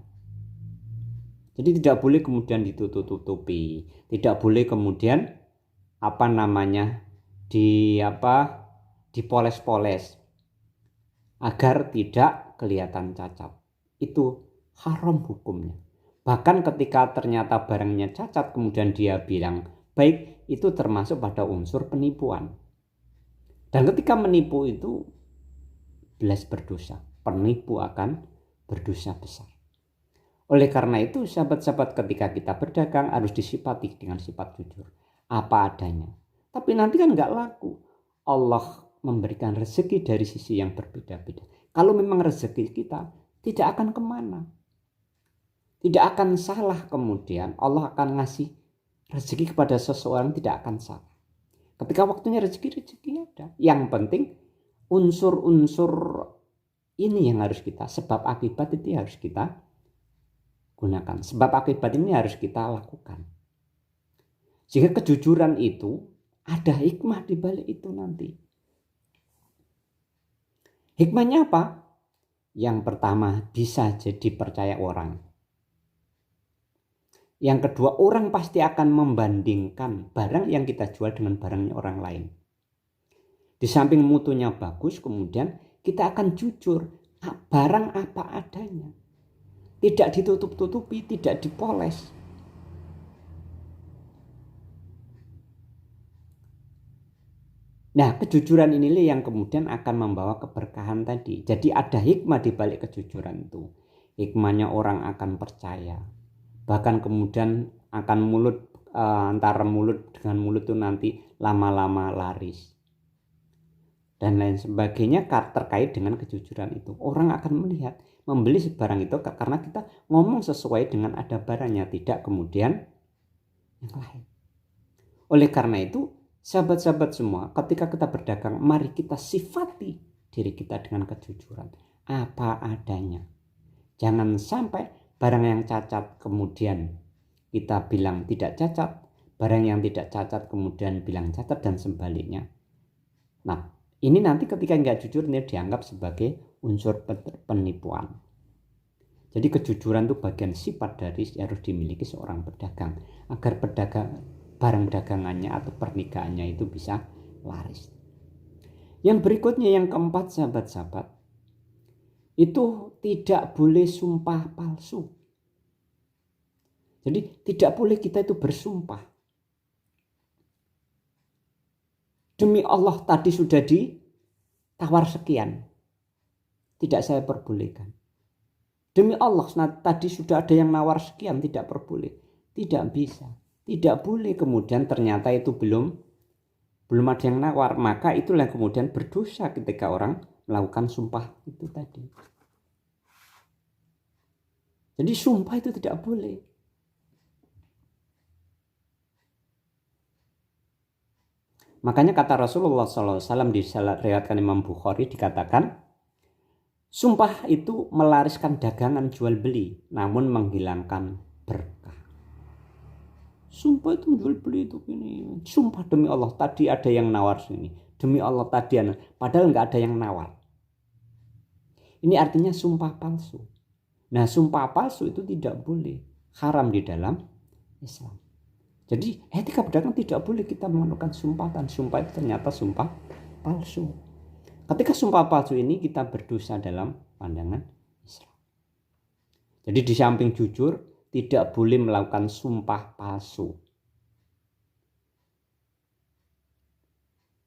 Jadi tidak boleh kemudian ditutup-tutupi, tidak boleh kemudian dipoles-poles agar tidak kelihatan cacat. Itu haram hukumnya. Bahkan ketika ternyata barangnya cacat kemudian dia bilang baik, itu termasuk pada unsur penipuan. Dan ketika menipu itu jelas berdosa. Penipu akan berdosa besar. Oleh karena itu sahabat-sahabat, ketika kita berdagang harus disifati dengan sifat jujur, apa adanya. Tapi nanti kan gak laku. Allah memberikan rezeki dari sisi yang berbeda-beda. Kalau memang rezeki kita tidak akan kemana. Tidak akan salah kemudian Allah akan ngasih rezeki kepada seseorang, tidak akan salah. Ketika waktunya rezeki ada. Yang penting unsur-unsur ini yang harus kita, sebab akibat itu harus kita gunakan. Sebab akibat ini harus kita lakukan. Jika kejujuran itu ada hikmah di balik itu nanti. Hikmahnya apa? Yang pertama, bisa jadi percaya orang. Yang kedua, orang pasti akan membandingkan barang yang kita jual dengan barangnya orang lain. Di samping mutunya bagus, kemudian kita akan jujur, barang apa adanya. Tidak ditutup-tutupi, tidak dipoles. Nah, kejujuran inilah yang kemudian akan membawa keberkahan tadi. Jadi ada hikmah di balik kejujuran itu. Hikmahnya orang akan percaya. Bahkan kemudian akan antara mulut dengan mulut itu nanti lama-lama laris. Dan lain sebagainya terkait dengan kejujuran itu. Orang akan melihat, membeli barang itu karena kita ngomong sesuai dengan ada barangnya, tidak kemudian yang lain. Oleh karena itu, sahabat-sahabat semua, ketika kita berdagang, mari kita sifati diri kita dengan kejujuran. Apa adanya. Jangan sampai barang yang cacat kemudian kita bilang tidak cacat. Barang yang tidak cacat kemudian bilang cacat dan sebaliknya. Nah, ini nanti ketika nggak jujur ini dianggap sebagai unsur penipuan. Jadi kejujuran itu bagian sifat dari harus dimiliki seorang pedagang. Agar barang dagangannya atau pernikahannya itu bisa laris. Yang berikutnya yang keempat sahabat-sahabat, itu tidak boleh sumpah palsu. Jadi tidak boleh kita itu bersumpah. Demi Allah tadi sudah ditawar sekian, tidak saya perbolehkan. Demi Allah tadi sudah ada yang nawar sekian, tidak perboleh. Tidak bisa. Tidak boleh kemudian ternyata itu belum ada yang nawar, maka itulah yang kemudian berdosa ketika orang melakukan sumpah itu tadi. Jadi sumpah itu tidak boleh. Makanya kata Rasulullah SAW diriwayatkan Imam Bukhari dikatakan, sumpah itu melariskan dagangan jual beli, namun menghilangkan berkah. Sumpah itu jual beli itu ini. Sumpah demi Allah tadi ada yang nawar sini. Demi Allah tadi ada. Padahal nggak ada yang nawar. Ini artinya sumpah palsu. Nah, sumpah palsu itu tidak boleh. Haram di dalam Islam. Jadi etika berdagang tidak boleh kita melakukan sumpah. Dan sumpah itu ternyata sumpah palsu. Ketika sumpah palsu ini kita berdosa dalam pandangan Islam. Jadi di samping jujur, tidak boleh melakukan sumpah palsu.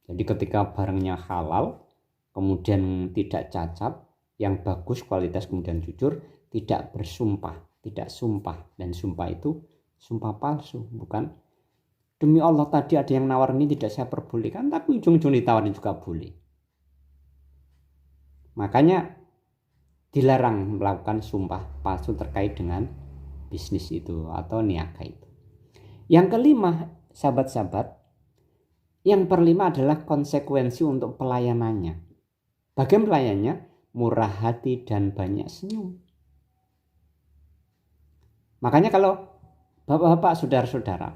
Jadi ketika barangnya halal, kemudian tidak cacat, yang bagus kualitas kemudian jujur, tidak bersumpah, tidak sumpah. Dan sumpah itu sumpah palsu, bukan demi Allah tadi ada yang nawar ini tidak saya perbolehkan, tapi ujung-ujung ditawarin juga boleh. Makanya dilarang melakukan sumpah palsu terkait dengan bisnis itu atau niaga itu. Yang kelima, sahabat-sahabat, yang kelima adalah konsekuensi untuk pelayanannya. Bagaimana pelayanannya? Murah hati dan banyak senyum. Makanya kalau bapak-bapak, saudara-saudara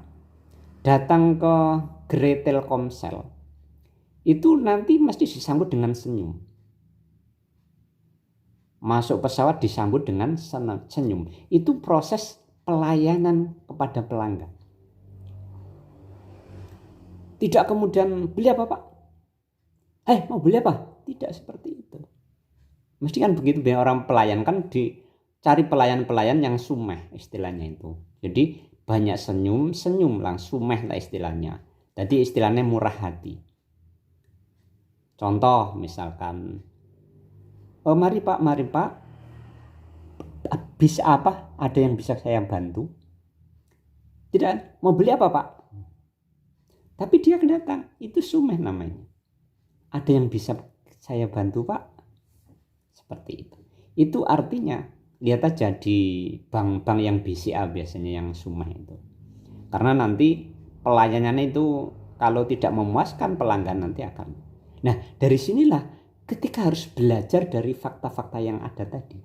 datang ke gerai Telkomsel, itu nanti mesti disambut dengan senyum. Masuk pesawat disambut dengan senyum. Itu proses pelayanan kepada pelanggan. Tidak kemudian beli apa Pak? Mau beli apa? Tidak seperti itu. Mesti kan begitu, orang pelayan kan dicari pelayan-pelayan yang sumeh istilahnya itu. Jadi banyak senyum langsung sumeh lah istilahnya. Jadi istilahnya murah hati. Contoh misalkan, mari Pak, bisa apa? Ada yang bisa saya bantu? Tidak, mau beli apa Pak? Tapi dia datang, itu sumeh namanya. Ada yang bisa saya bantu Pak? Seperti itu. Itu artinya lihat aja di bank-bank yang BCA biasanya yang Sumah itu. Karena nanti pelayanannya itu kalau tidak memuaskan pelanggan nanti akan. Nah, dari sinilah ketika harus belajar dari fakta-fakta yang ada tadi.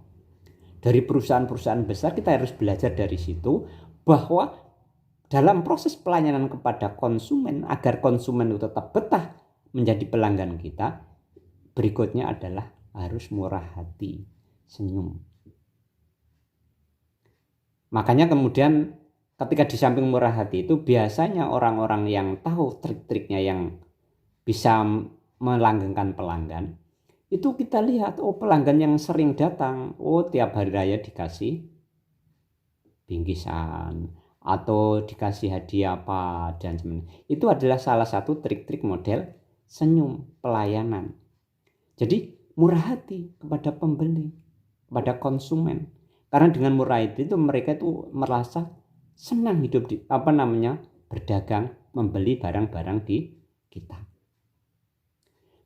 Dari perusahaan-perusahaan besar kita harus belajar dari situ bahwa dalam proses pelayanan kepada konsumen agar konsumen itu tetap betah menjadi pelanggan kita, berikutnya adalah harus murah hati, senyum. Makanya kemudian ketika di samping murah hati itu biasanya orang-orang yang tahu trik-triknya yang bisa melanggengkan pelanggan, itu kita lihat, oh pelanggan yang sering datang, oh tiap hari raya dikasih bingkisan atau dikasih hadiah apa dan sebagainya. Itu adalah salah satu trik-trik model senyum pelayanan. Jadi murah hati kepada pembeli, kepada konsumen. Karena dengan murah itu mereka itu merasa senang hidup di berdagang, membeli barang-barang di kita.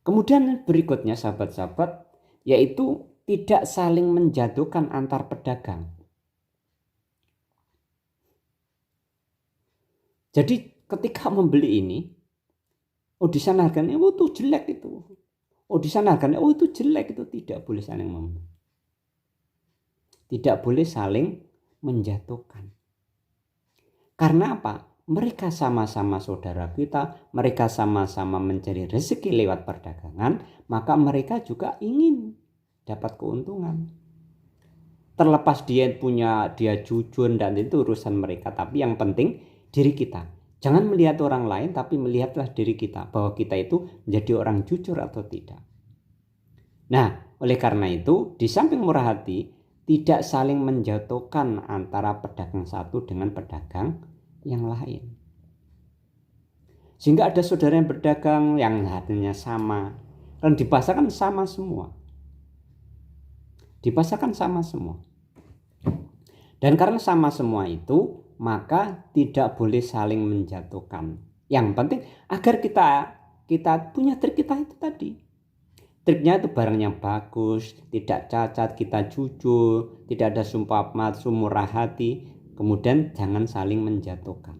Kemudian berikutnya sahabat-sahabat, yaitu tidak saling menjatuhkan antar pedagang. Jadi ketika membeli ini, oh di sana harganya, oh itu jelek itu. Oh di sana harganya, oh itu jelek itu. Tidak boleh saling membeli. Tidak boleh saling menjatuhkan. Karena apa? Mereka sama-sama saudara kita, mereka sama-sama mencari rezeki lewat perdagangan, maka mereka juga ingin dapat keuntungan. Terlepas dia jujur dan itu urusan mereka, tapi yang penting diri kita. Jangan melihat orang lain, tapi melihatlah diri kita, bahwa kita itu menjadi orang jujur atau tidak. Nah, oleh karena itu, di samping murah hati, tidak saling menjatuhkan antara pedagang satu dengan pedagang yang lain. Sehingga ada saudara yang berdagang yang harganya sama, dan di pasar kan sama semua. Di pasar kan sama semua. Dan karena sama semua itu, maka tidak boleh saling menjatuhkan. Yang penting agar kita punya trik kita itu tadi. Triknya itu barangnya bagus, tidak cacat, kita jujur, tidak ada sumpah palsu, murah hati. Kemudian jangan saling menjatuhkan.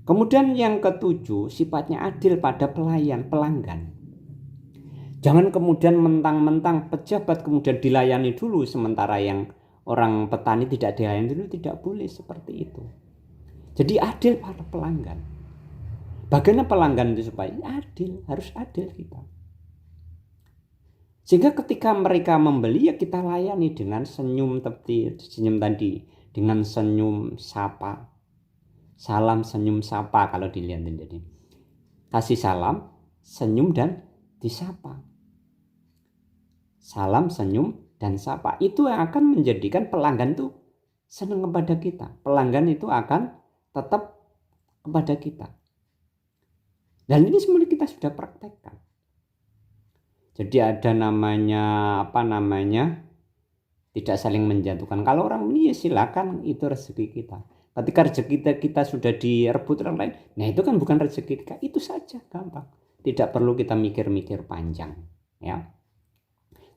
Kemudian yang ketujuh, sifatnya adil pada pelanggan. Jangan kemudian mentang-mentang pejabat kemudian dilayani dulu, sementara yang orang petani tidak dilayani dulu. Tidak boleh seperti itu. Jadi adil pada pelanggan. Bagaimana pelanggan itu supaya adil? Harus adil kita. Sehingga ketika mereka membeli, ya kita layani dengan senyum tadi, dengan senyum sapa. Salam, senyum, sapa kalau dilihat ini. Kasih salam, senyum dan disapa. Salam, senyum dan sapa. Itu yang akan menjadikan pelanggan itu senang kepada kita. Pelanggan itu akan tetap kepada kita. Dan ini semuanya kita sudah praktekkan. Jadi ada tidak saling menjatuhkan. Kalau orang ini ya silakan, itu rezeki kita. Ketika rezeki kita sudah direbut orang lain, nah itu kan bukan rezeki kita, itu saja gampang. Tidak perlu kita mikir-mikir panjang, ya.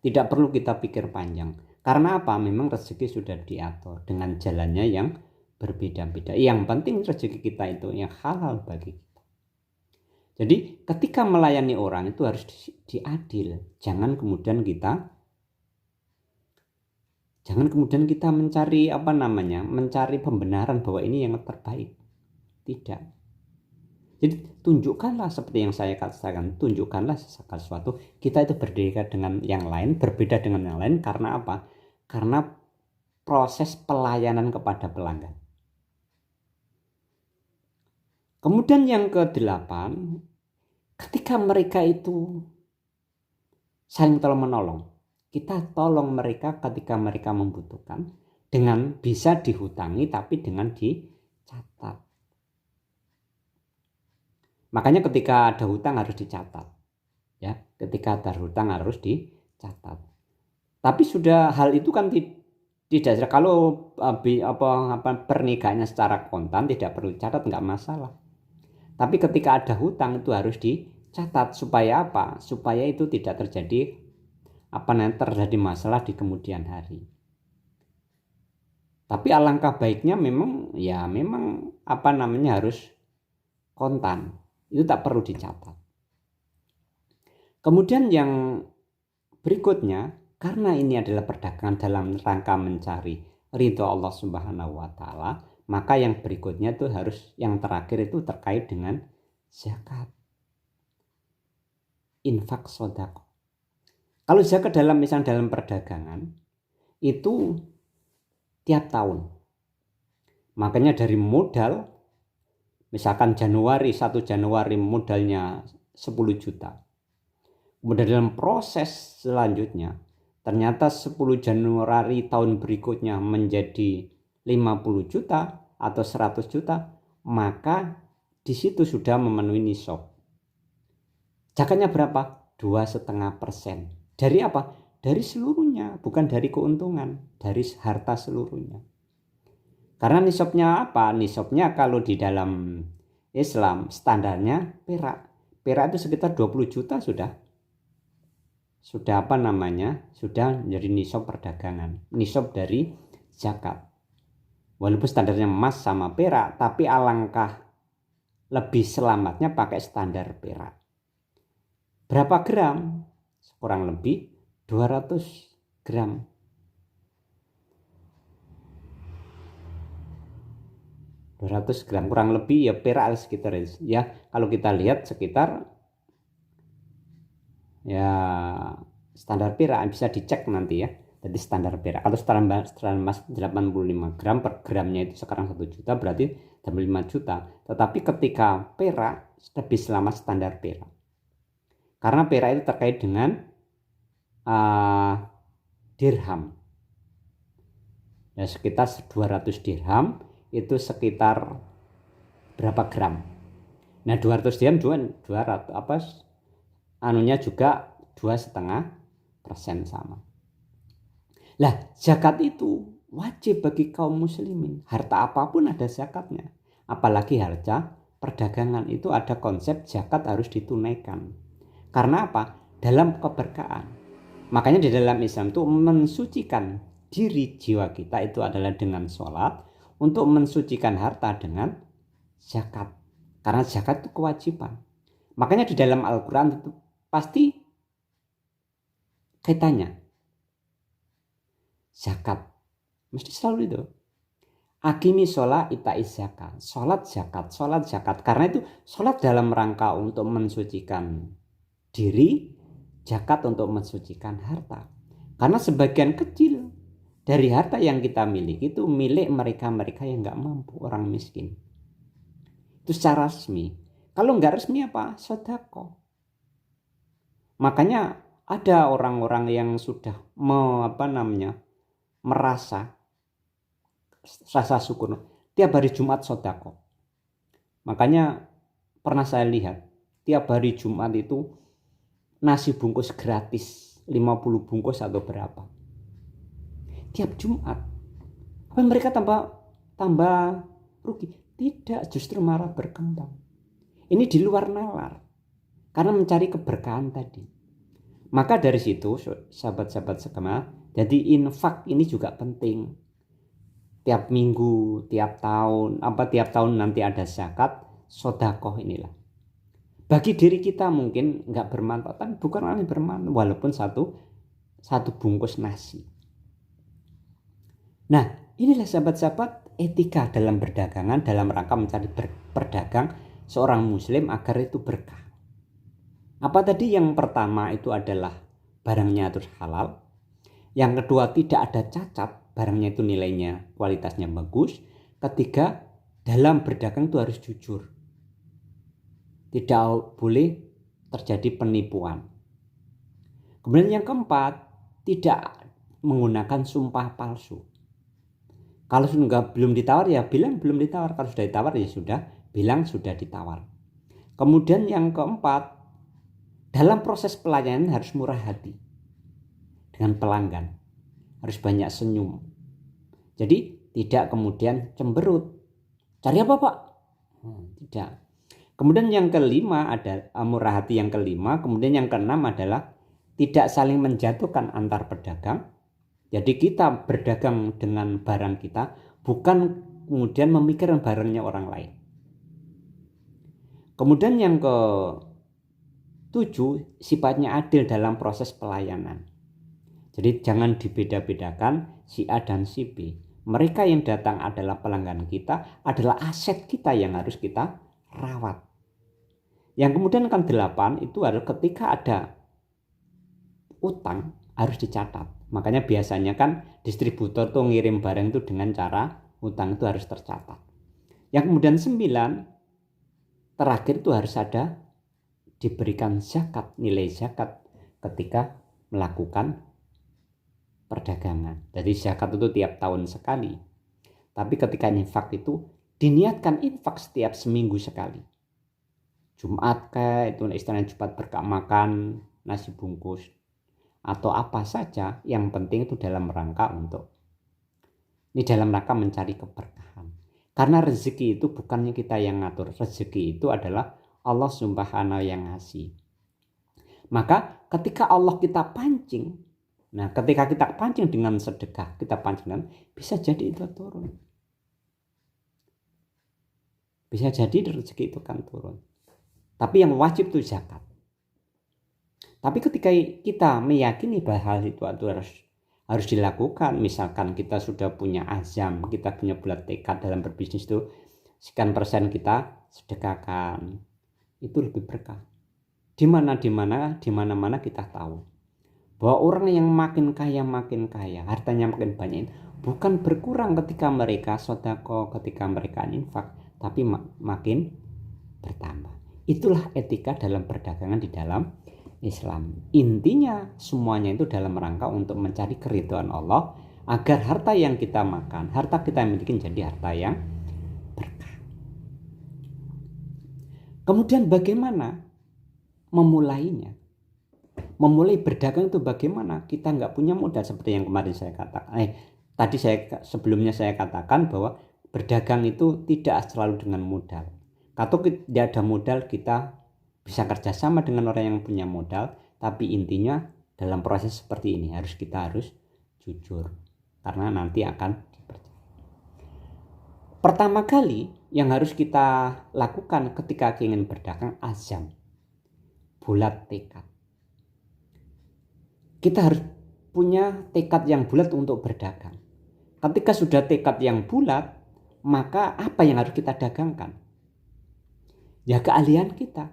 Tidak perlu kita pikir panjang. Karena apa? Memang rezeki sudah diatur dengan jalannya yang berbeda-beda. Yang penting rezeki kita itu yang halal bagi kita. Jadi ketika melayani orang itu harus diadil. Jangan kemudian kita mencari pembenaran bahwa ini yang terbaik. Tidak. Jadi tunjukkanlah seperti yang saya katakan, tunjukkanlah sesuatu kita itu berbeda dengan yang lain, berbeda dengan yang lain karena apa? Karena proses pelayanan kepada pelanggan. Kemudian yang ke-8, ketika mereka itu saling tolong menolong, kita tolong mereka ketika mereka membutuhkan dengan bisa dihutangi tapi dengan dicatat. Makanya ketika ada hutang harus dicatat. Ya, ketika ada hutang harus dicatat. Tapi sudah hal itu kan tidak, kalau pernikahannya secara kontan tidak perlu dicatat, enggak masalah. Tapi ketika ada hutang itu harus dicatat supaya apa? Supaya itu tidak terjadi terjadi masalah di kemudian hari. Tapi alangkah baiknya memang harus kontan. Itu tak perlu dicatat. Kemudian yang berikutnya, karena ini adalah perdagangan dalam rangka mencari ridho Allah Subhanahu wa taala, maka yang berikutnya itu harus, yang terakhir itu terkait dengan zakat. Infak sedekah. Kalau zakat dalam perdagangan itu tiap tahun. Makanya dari modal, misalkan 1 Januari modalnya 10 juta. Kemudian dalam proses selanjutnya, ternyata 10 Januari tahun berikutnya menjadi 50 juta atau 100 juta, maka di situ sudah memenuhi nisab. Zakatnya berapa? 2,5%. Dari apa? Dari seluruhnya, bukan dari keuntungan, dari harta seluruhnya. Karena nisabnya apa? Nisabnya kalau di dalam Islam standarnya perak. Perak itu sekitar 20 juta sudah menjadi nisab perdagangan, nisab dari zakat. Walaupun standarnya emas sama perak, tapi alangkah lebih selamatnya pakai standar perak. Berapa gram? Kurang lebih 200 gram. Kurang lebih ya perak sekitar ya, kalau kita lihat sekitar ya standar perak bisa dicek nanti ya. Jadi standar perak, kalau standar emas 85 gram per gramnya itu sekarang 1 juta, berarti 5 juta. Tetapi ketika perak lebih selamat standar perak, karena perak itu terkait dengan dirham ya, sekitar 200 dirham itu sekitar berapa gram. Nah 200 dirham 200 juga 2,5% sama. Lah zakat itu wajib bagi kaum muslimin. Harta apapun ada zakatnya. Apalagi harta perdagangan itu ada konsep zakat harus ditunaikan. Karena apa? Dalam keberkahan. Makanya di dalam Islam itu mensucikan diri jiwa kita itu adalah dengan sholat, untuk mensucikan harta dengan zakat. Karena zakat itu kewajiban. Makanya di dalam Al-Quran itu pasti kaitannya zakat. Mesti selalu itu. Akimi sholat itai zakat. Sholat zakat. Karena itu sholat dalam rangka untuk mensucikan diri, zakat untuk mensucikan harta. Karena sebagian kecil dari harta yang kita miliki itu milik mereka yang nggak mampu, orang miskin. Itu secara resmi. Kalau nggak resmi apa? Sedekah. Makanya ada orang-orang yang sudah merasa rasa syukur tiap hari Jumat sedekah. Makanya pernah saya lihat tiap hari Jumat itu nasi bungkus gratis 50 bungkus atau berapa tiap Jumat. Apa mereka tambah rugi? Tidak, justru malah berkembang. Ini di luar nalar karena mencari keberkahan tadi. Maka dari situ sahabat-sahabat sekalian, jadi infak ini juga penting. Tiap minggu, tiap tahun nanti ada zakat, sedekah inilah. Bagi diri kita mungkin nggak bermanfaat, tapi bukan orang yang bermanfaat, walaupun satu bungkus nasi. Nah, inilah sahabat-sahabat etika dalam perdagangan, dalam rangka mencari berdagang seorang muslim agar itu berkah. Apa tadi? Yang pertama itu adalah barangnya harus halal. Yang kedua, tidak ada cacat, barangnya itu nilainya, kualitasnya bagus. Ketiga, dalam berdagang itu harus jujur. Tidak boleh terjadi penipuan. Kemudian yang keempat, tidak menggunakan sumpah palsu. Kalau belum ditawar ya bilang belum ditawar. Kalau sudah ditawar ya sudah bilang sudah ditawar. Kemudian yang keempat, dalam proses pelayanan harus murah hati dengan pelanggan. Harus banyak senyum. Jadi tidak kemudian cemberut. Cari apa Pak? Tidak. Kemudian yang kelima ada murah hati yang kelima. Kemudian yang keenam adalah tidak saling menjatuhkan antar pedagang. Jadi kita berdagang dengan barang kita, bukan kemudian memikirkan barangnya orang lain. Kemudian yang ke-7, sifatnya adil dalam proses pelayanan. Jadi jangan dibeda-bedakan si A dan si B. Mereka yang datang adalah pelanggan kita, adalah aset kita yang harus kita rawat. Yang kemudian kan 8 itu adalah ketika ada utang harus dicatat. Makanya biasanya kan distributor tuh ngirim barang itu dengan cara utang itu harus tercatat. Yang kemudian 9 terakhir itu harus ada diberikan zakat, nilai zakat ketika melakukan perdagangan. Jadi zakat itu tiap tahun sekali. Tapi ketika infak itu diniatkan infak setiap seminggu sekali. Jumat kayak itu istilahnya Jumat berkah makan nasi bungkus atau apa saja, yang penting itu dalam rangka mencari keberkahan. Karena rezeki itu bukannya kita yang ngatur, rezeki itu adalah Allah Subhanahu yang ngasih. Maka ketika Allah kita pancing, ketika kita pancing dengan sedekah, kita pancing, bisa jadi itu turun. Bisa jadi rezeki itu kan turun. Tapi yang wajib itu zakat. Tapi ketika kita meyakini bahwa hal itu harus dilakukan, misalkan kita sudah punya azam, kita punya bulat tekad dalam berbisnis itu, sekian persen kita sedekahkan, itu lebih berkah. Di mana kita tahu bahwa orang yang makin kaya, hartanya makin banyak, bukan berkurang ketika mereka sedekah, ketika mereka infak, tapi makin bertambah. Itulah etika dalam perdagangan di dalam Islam. Intinya semuanya itu dalam rangka untuk mencari keridhaan Allah, agar harta yang kita makan, harta kita miliki jadi harta yang berkah. Kemudian bagaimana memulainya? Memulai berdagang itu bagaimana? Kita nggak punya modal seperti yang kemarin saya katakan. Sebelumnya saya katakan bahwa berdagang itu tidak selalu dengan modal. Kalau tidak ada modal, kita bisa kerjasama dengan orang yang punya modal, tapi intinya dalam proses seperti ini kita harus jujur, karena nanti akan dipercaya. Pertama kali yang harus kita lakukan ketika ingin berdagang, azam, bulat tekad. Kita harus punya tekad yang bulat untuk berdagang. Ketika sudah tekad yang bulat, maka apa yang harus kita dagangkan? Ya keahlian kita.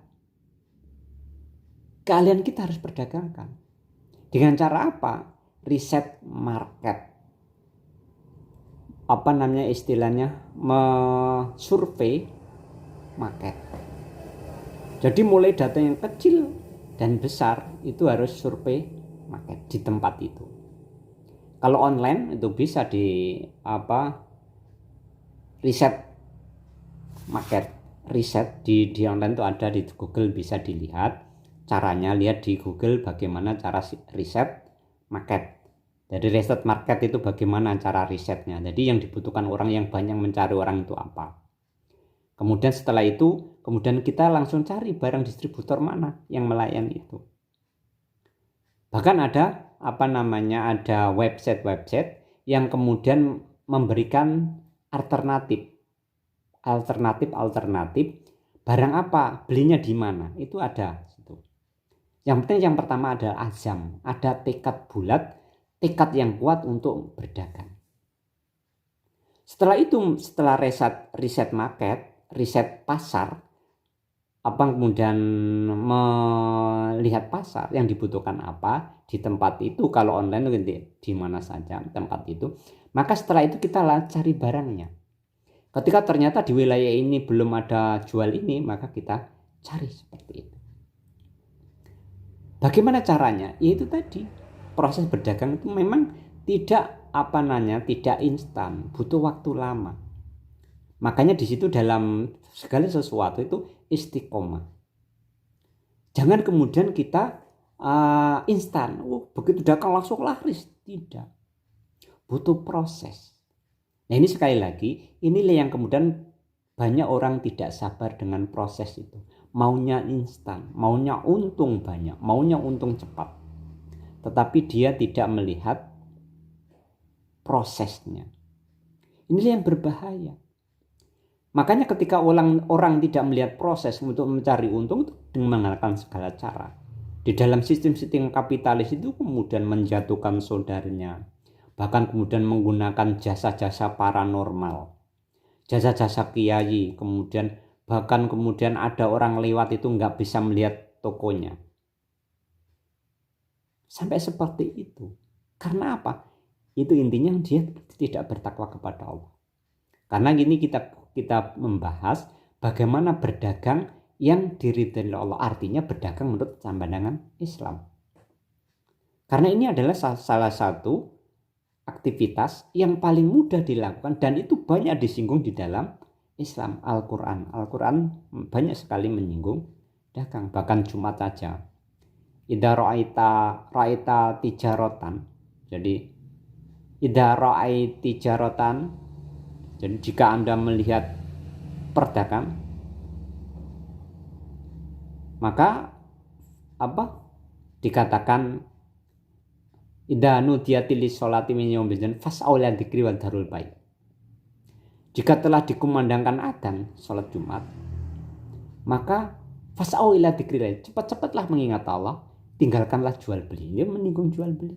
Keahlian kita harus perdagangkan. Dengan cara apa? Riset market. Istilahnya survei market. Jadi mulai data yang kecil dan besar itu harus survei market di tempat itu. Kalau online itu bisa riset market. Riset di online itu ada di Google, bisa dilihat caranya. Lihat di Google bagaimana cara riset market. Jadi riset market itu bagaimana cara risetnya. Jadi yang dibutuhkan orang yang banyak mencari orang itu apa. Kemudian setelah itu, kemudian kita langsung cari barang distributor mana yang melayani itu. Bahkan ada ada website yang kemudian memberikan alternatif barang apa, belinya di mana, itu ada. Yang penting yang pertama ada azam, ada tekad bulat, tekad yang kuat untuk berdagang. Setelah itu, setelah riset market, riset pasar, kemudian melihat pasar yang dibutuhkan apa di tempat itu. Kalau online di mana saja tempat itu, maka setelah itu kita cari barangnya. Ketika ternyata di wilayah ini belum ada jual ini, maka kita cari seperti itu. Bagaimana caranya? Yaitu tadi, proses berdagang itu memang tidak instan, butuh waktu lama. Makanya di situ dalam segala sesuatu itu istiqomah. Jangan kemudian kita instan, begitu dagang langsung laris, tidak. Butuh proses. Nah ini sekali lagi, inilah yang kemudian banyak orang tidak sabar dengan proses itu. Maunya instan, maunya untung banyak, maunya untung cepat. tetapi dia tidak melihat prosesnya. Ini yang berbahaya. Makanya ketika orang tidak melihat proses untuk mencari untung, itu dengan menggunakan segala cara. Di dalam sistem-sistem kapitalis itu kemudian menjatuhkan saudaranya, bahkan kemudian menggunakan jasa-jasa paranormal, jasa-jasa kiai, kemudian bahkan kemudian ada orang lewat itu nggak bisa melihat tokonya. Sampai seperti itu. Karena apa? Itu intinya dia tidak bertakwa kepada Allah. Karena ini kita membahas bagaimana berdagang yang diridhai Allah, artinya berdagang menurut pandangan Islam. Karena ini adalah salah satu aktivitas yang paling mudah dilakukan dan itu banyak disinggung di dalam Islam. Al-Quran banyak sekali menyinggung dagang, bahkan Jumat saja. Idza ra'aita tijaratan. Jadi idza ra'aita tijaratan, jadi jika Anda melihat perdagangan, maka dikatakan idza nudiyati lis-sholati min yaumil jum'ah fas'au ila dzikri wa dzarul bai'. Jika telah dikumandangkan adzan salat Jumat, maka fas'au ila dzikri, cepat-cepatlah mengingat Allah, tinggalkanlah jual beli. Dia menyinggung jual beli.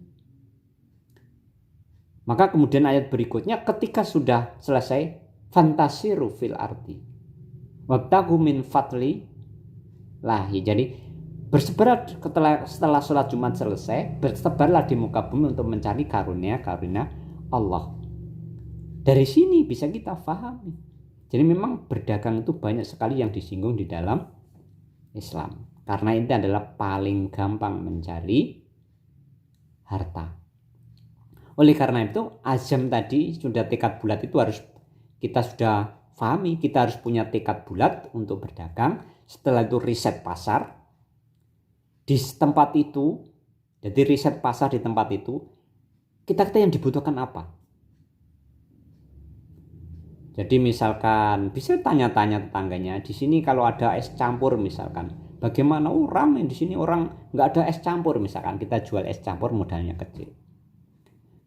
Maka kemudian ayat berikutnya ketika sudah selesai, fantasiru fil ardi wabtaghu min fadli lahi. Jadi bersebar setelah sholat Jumat selesai, bersebarlah di muka bumi untuk mencari karunia Allah. Dari sini bisa kita pahami. Jadi memang berdagang itu banyak sekali yang disinggung di dalam Islam. Karena ini adalah paling gampang mencari harta. Oleh karena itu azam tadi sudah tekad bulat itu harus kita sudah pahami. Kita harus punya tekad bulat untuk berdagang. Setelah itu riset pasar di tempat itu. Jadi riset pasar di tempat itu, kita yang dibutuhkan apa. Jadi misalkan bisa tanya-tanya tetangganya, di sini kalau ada es campur misalkan, bagaimana ramai di sini orang nggak ada es campur misalkan, kita jual es campur modalnya kecil.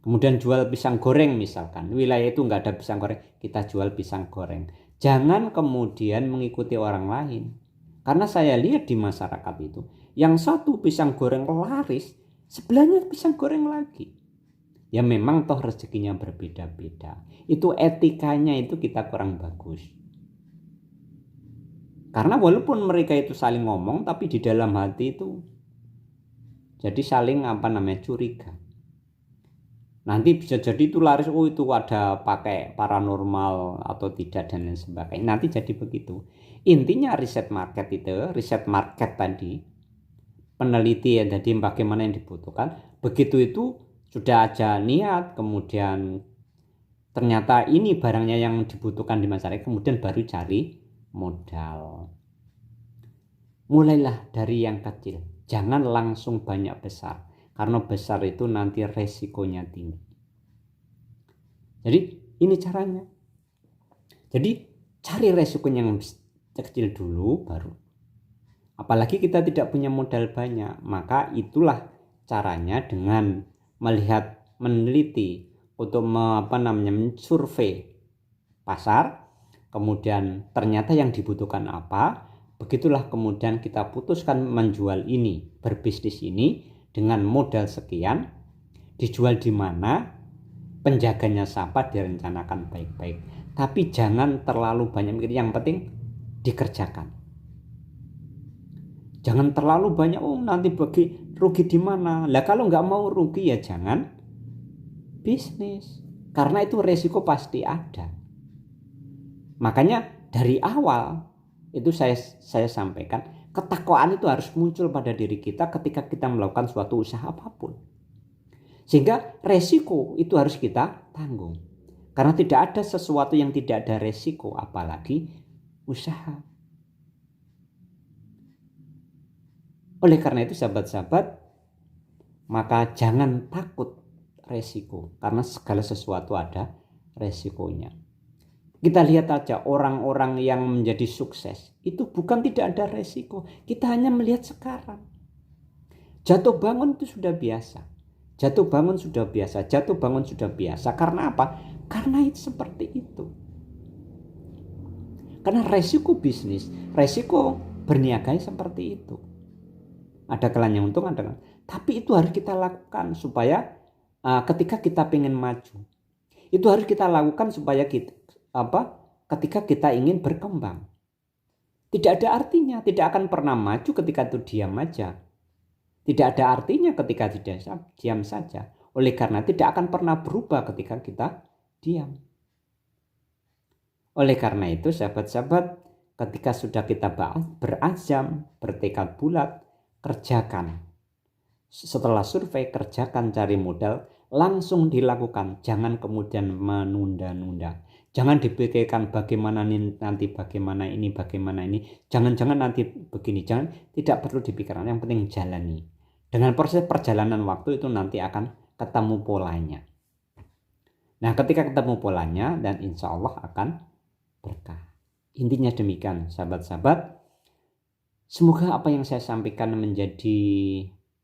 Kemudian jual pisang goreng misalkan, wilayah itu nggak ada pisang goreng, kita jual pisang goreng. Jangan kemudian mengikuti orang lain, karena saya lihat di masyarakat itu, yang satu pisang goreng laris, sebelahnya pisang goreng lagi. Ya memang toh rezekinya berbeda-beda. Itu etikanya itu kita kurang bagus. Karena walaupun mereka itu saling ngomong, tapi di dalam hati itu jadi saling curiga. Nanti bisa jadi itu laris, itu ada pakai paranormal atau tidak dan lain sebagainya. Nanti jadi begitu. Intinya riset market tadi, peneliti ya, jadi bagaimana yang dibutuhkan. Begitu itu sudah aja niat, kemudian ternyata ini barangnya yang dibutuhkan di masyarakat, kemudian baru cari modal. Mulailah dari yang kecil, jangan langsung banyak besar, karena besar itu nanti resikonya tinggi. Jadi ini caranya. Jadi cari resikonya yang kecil dulu baru. Apalagi kita tidak punya modal banyak, maka itulah caranya dengan meneliti untuk mensurvei pasar, kemudian ternyata yang dibutuhkan apa, begitulah kemudian kita putuskan menjual ini, berbisnis ini dengan modal sekian, dijual di mana, penjaganya siapa, direncanakan baik-baik. Tapi jangan terlalu banyak mikir, yang penting dikerjakan. Jangan terlalu banyak, nanti rugi di mana. Lah kalau nggak mau rugi ya jangan bisnis. Karena itu resiko pasti ada. Makanya dari awal itu saya sampaikan, ketakwaan itu harus muncul pada diri kita ketika kita melakukan suatu usaha apapun. Sehingga resiko itu harus kita tanggung. Karena tidak ada sesuatu yang tidak ada resiko, apalagi usaha. Oleh karena itu sahabat-sahabat, maka jangan takut resiko, karena segala sesuatu ada resikonya. Kita lihat aja orang-orang yang menjadi sukses, itu bukan tidak ada resiko, kita hanya melihat sekarang. Jatuh bangun itu sudah biasa. Jatuh bangun sudah biasa, jatuh bangun sudah biasa. Karena apa? Karena itu seperti itu. Karena resiko bisnis, resiko berniaga seperti itu. Ada kalanya untung, ada kalanya. Tapi itu harus kita lakukan supaya ketika kita ingin maju, itu harus kita lakukan supaya kita ketika kita ingin berkembang. Tidak ada artinya, tidak akan pernah maju ketika itu diam aja. Tidak ada artinya ketika tidak diam saja. Oleh karena tidak akan pernah berubah ketika kita diam. Oleh karena itu sahabat-sahabat, ketika sudah kita berazam, bertekad bulat, kerjakan. Setelah survei, kerjakan, cari modal, langsung dilakukan. Jangan kemudian menunda-nunda. Jangan dipikirkan bagaimana nanti, bagaimana ini. Jangan-jangan nanti begini. Tidak perlu dipikirkan. Yang penting jalani. Dengan proses perjalanan waktu itu nanti akan ketemu polanya. Nah, ketika ketemu polanya, dan insya Allah akan berkah. Intinya demikian, sahabat-sahabat. Semoga apa yang saya sampaikan menjadi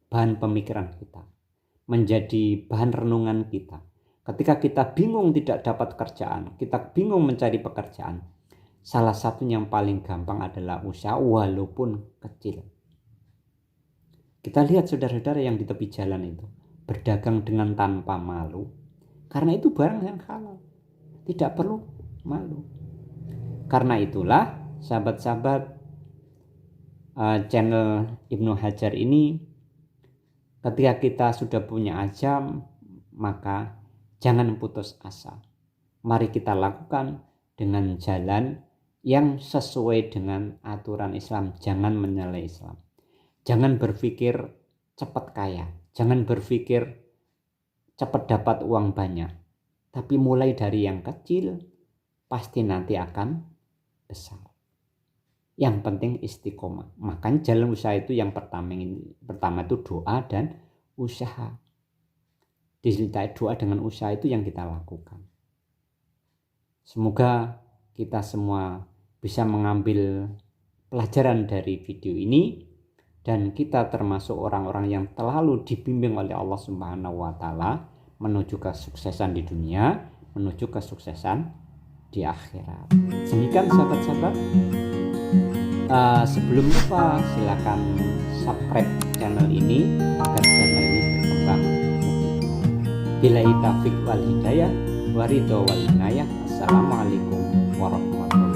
bahan pemikiran kita, menjadi bahan renungan kita. Ketika kita bingung tidak dapat kerjaan, kita bingung mencari pekerjaan, salah satunya yang paling gampang adalah usaha walaupun kecil. Kita lihat saudara-saudara yang di tepi jalan itu berdagang dengan tanpa malu, karena itu barang yang halal, tidak perlu malu. Karena itulah sahabat-sahabat, channel Ibnu Hajar ini, ketika kita sudah punya azam, maka jangan putus asa. Mari kita lakukan dengan jalan yang sesuai dengan aturan Islam. Jangan menyalahi Islam. Jangan berpikir cepat kaya. Jangan berpikir cepat dapat uang banyak. Tapi mulai dari yang kecil, pasti nanti akan besar. Yang penting istiqomah. Makanya jalan usaha itu yang pertama itu doa dan usaha. Disertai doa dengan usaha itu yang kita lakukan. Semoga kita semua bisa mengambil pelajaran dari video ini, dan kita termasuk orang-orang yang terlalu dibimbing oleh Allah Subhanahu wa taala menuju kesuksesan di dunia, menuju kesuksesan di akhirat. Demikian sahabat-sahabat. Sebelum lupa silakan subscribe channel ini agar channel ini berkembang. Billahi taufiq wal hidayah, waridho wal inayah. Assalamualaikum warahmatullahi wabarakatuh.